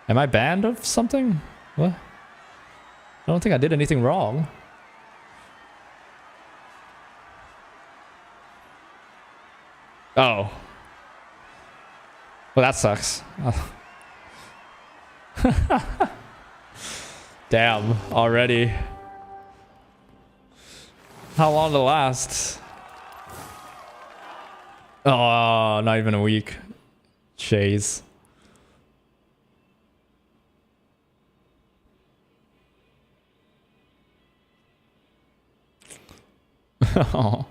Am I banned of something? What? I don't think I did anything wrong. Oh. Well, that sucks. Damn, already. How long to last? Oh, not even a week. Jeez. Oh.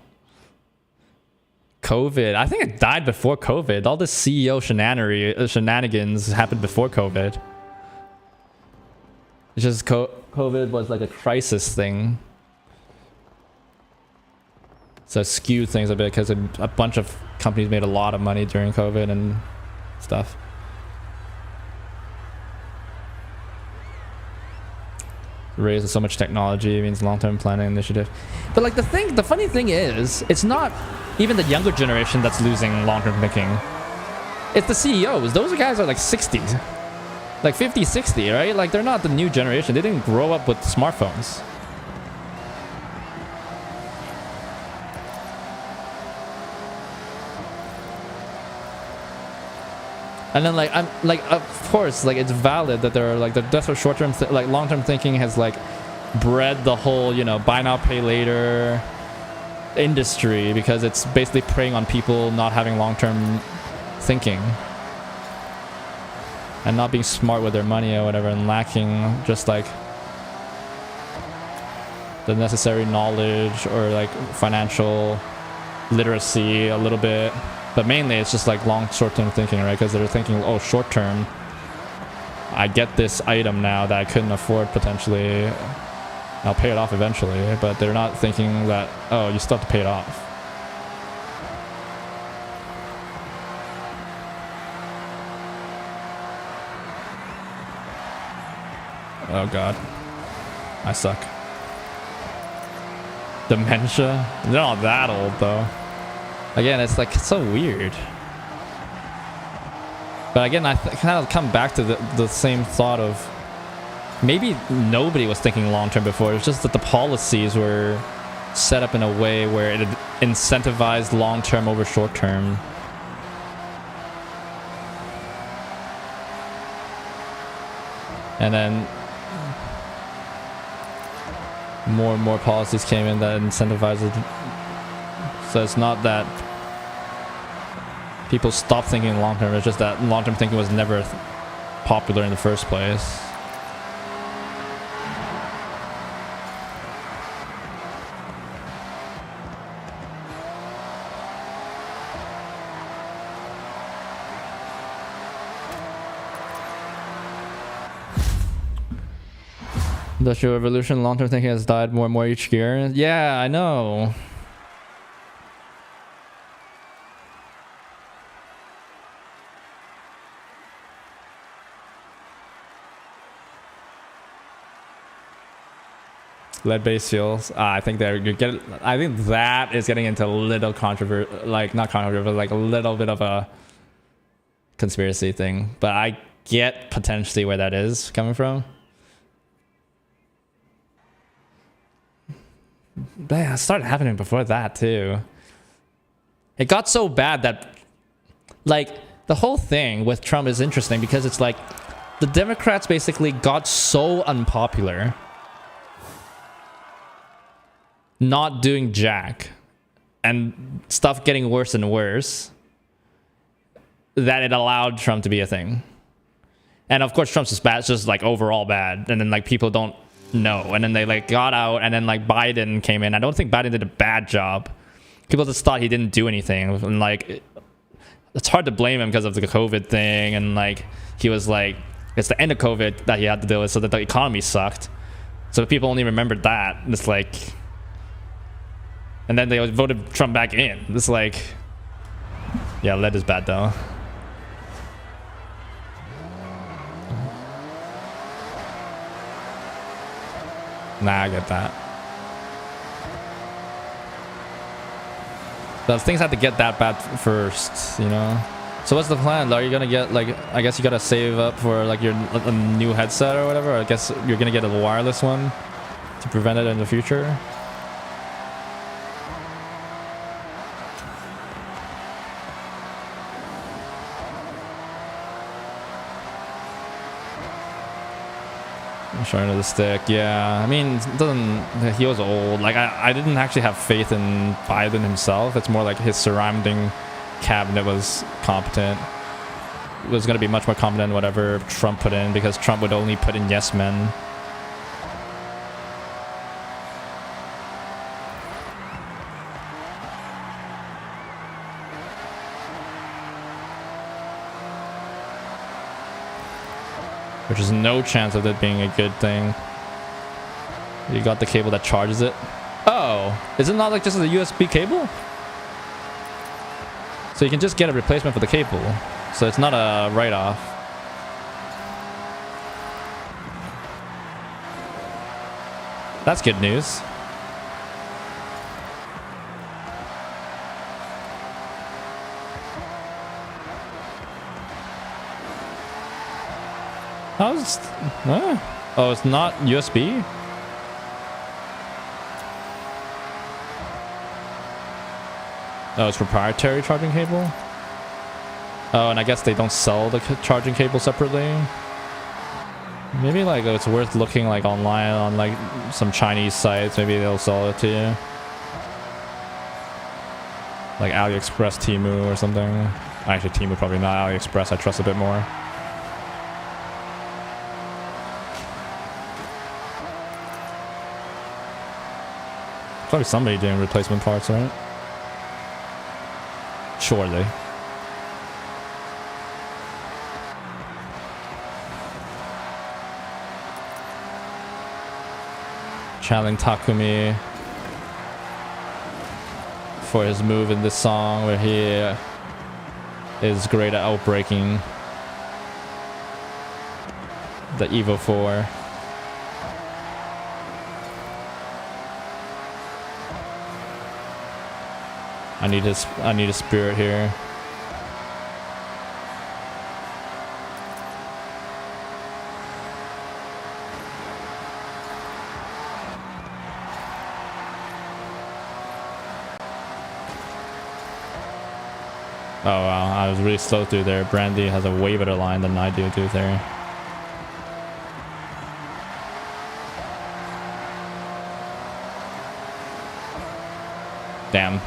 COVID. I think it died before COVID. All this CEO shenanigans happened before COVID. It's just COVID was like a crisis thing. So it skewed things a bit because a bunch of companies made a lot of money during COVID and stuff. Raising so much technology means long-term planning initiative. But like the funny thing is, it's not even the younger generation that's losing long-term thinking. It's the CEOs. Those guys are like 60, like 50, 60, right? Like they're not the new generation. They didn't grow up with smartphones. And then like I'm like, of course, like it's valid that there are like the death of short-term like long-term thinking has like bred the whole, you know, buy now pay later industry, because it's basically preying on people not having long-term thinking and not being smart with their money or whatever, and lacking just like the necessary knowledge or like financial literacy a little bit. But mainly it's just like short-term thinking, right? Because they're thinking, oh, short-term, I get this item now that I couldn't afford potentially. I'll pay it off eventually. But they're not thinking that, oh, you still have to pay it off. Oh, God. I suck. Dementia? They're not that old, though. Again, it's like, it's so weird. But again, I kind of come back to the same thought of maybe nobody was thinking long-term before. It's just that the policies were set up in a way where it incentivized long-term over short-term. And then more and more policies came in that incentivized it. So it's not that people stopped thinking long-term, it's just that long-term thinking was never popular in the first place. Industrial revolution, long-term thinking has died more and more each year. Yeah, I know. Lead-based fuels. I think I think that is getting into a little controversial, like not controversial, but like a little bit of a conspiracy thing. But I get potentially where that is coming from. But yeah, it started happening before that too. It got so bad that, like, the whole thing with Trump is interesting because it's like the Democrats basically got so unpopular not doing jack and stuff getting worse and worse that it allowed Trump to be a thing. And of course Trump's just bad, it's just like overall bad, and then like people don't know, and then they like got out, and then like Biden came in. I don't think Biden did a bad job. People just thought he didn't do anything, and like it's hard to blame him because of the COVID thing, and like he was like, it's the end of COVID that he had to deal with, so that the economy sucked, so people only remembered that. It's like, and then they voted Trump back in. It's like, yeah, lead is bad though. Nah, I get that. But things have to get that bad first, you know? So what's the plan? Are you gonna get, like, I guess you gotta save up for like your a new headset or whatever? Or I guess you're gonna get a wireless one to prevent it in the future? Showing of the stick, yeah. I mean, it doesn't, he was old. Like, I didn't actually have faith in Biden himself. It's more like his surrounding cabinet was competent. It was going to be much more competent than whatever Trump put in, because Trump would only put in yes men. Which is no chance of it being a good thing. You got the cable that charges it. Oh, is it not like just a USB cable? So you can just get a replacement for the cable. So it's not a write-off. That's good news. How's... Oh, it's not USB? Oh, it's proprietary charging cable? Oh, and I guess they don't sell the charging cable separately? Maybe like it's worth looking like online on like some Chinese sites. Maybe they'll sell it to you. Like AliExpress, Temu or something. Actually, Temu probably not. AliExpress I trust a bit more. Probably somebody doing replacement parts, right? Surely. Channeling Takumi for his move in this song where he is great at outbreaking the Evo 4. I need a spirit here. Oh wow, I was really slow through there. Brandy has a way better line than I do through there. Damn.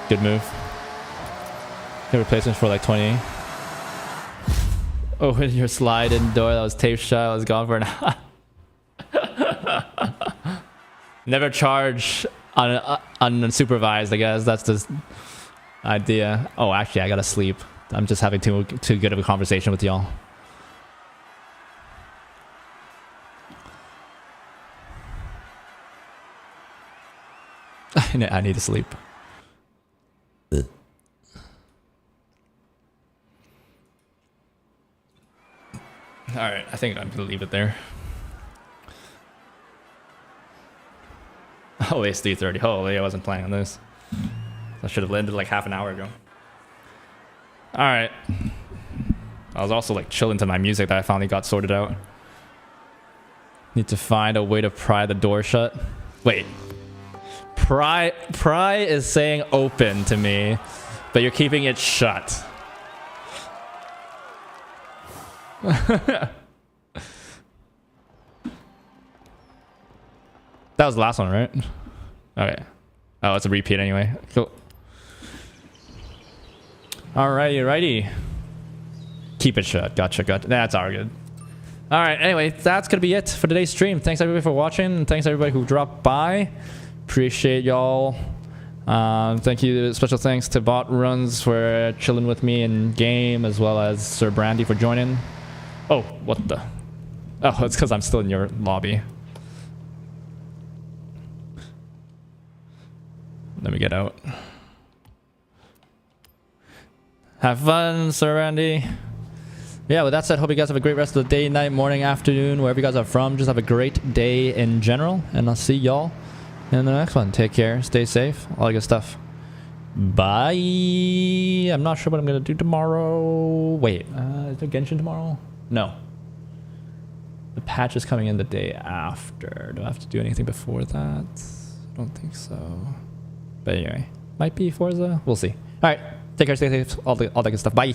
Good move. Good replacement for like 20. Oh, in your slide indoor, that was tape shot. I was gone for an hour. Never charge unsupervised, I guess. That's the idea. Oh, actually, I gotta sleep. I'm just having too good of a conversation with y'all. I need to sleep. All right, I think I'm gonna leave it there. Oh, it's 3:30. Holy, I wasn't planning on this. I should have landed like half an hour ago. Alright. I was also like chilling to my music that I finally got sorted out. Need to find a way to pry the door shut. Wait. Pry is saying open to me, but you're keeping it shut. That was the last one, right? Okay. Oh, it's a repeat anyway. Cool. Alrighty. Keep it shut. Gotcha. That's all good. Alright, anyway, that's gonna be it for today's stream. Thanks everybody for watching, and thanks everybody who dropped by. Appreciate y'all. Thank you. Special thanks to Bot Runs for chilling with me in game, as well as Sir Brandy for joining. Oh, what the? Oh, it's because I'm still in your lobby. Let me get out. Have fun, Sir Randy. Yeah, with that said, hope you guys have a great rest of the day, night, morning, afternoon, wherever you guys are from. Just have a great day in general, and I'll see y'all in the next one. Take care, stay safe, all that good stuff. Bye. I'm not sure what I'm gonna do tomorrow. Wait, is there Genshin tomorrow? No. The patch is coming in the day after. Do I have to do anything before that? I don't think so. But anyway, might be Forza. We'll see. All right, take care, stay safe, all that good stuff. Bye.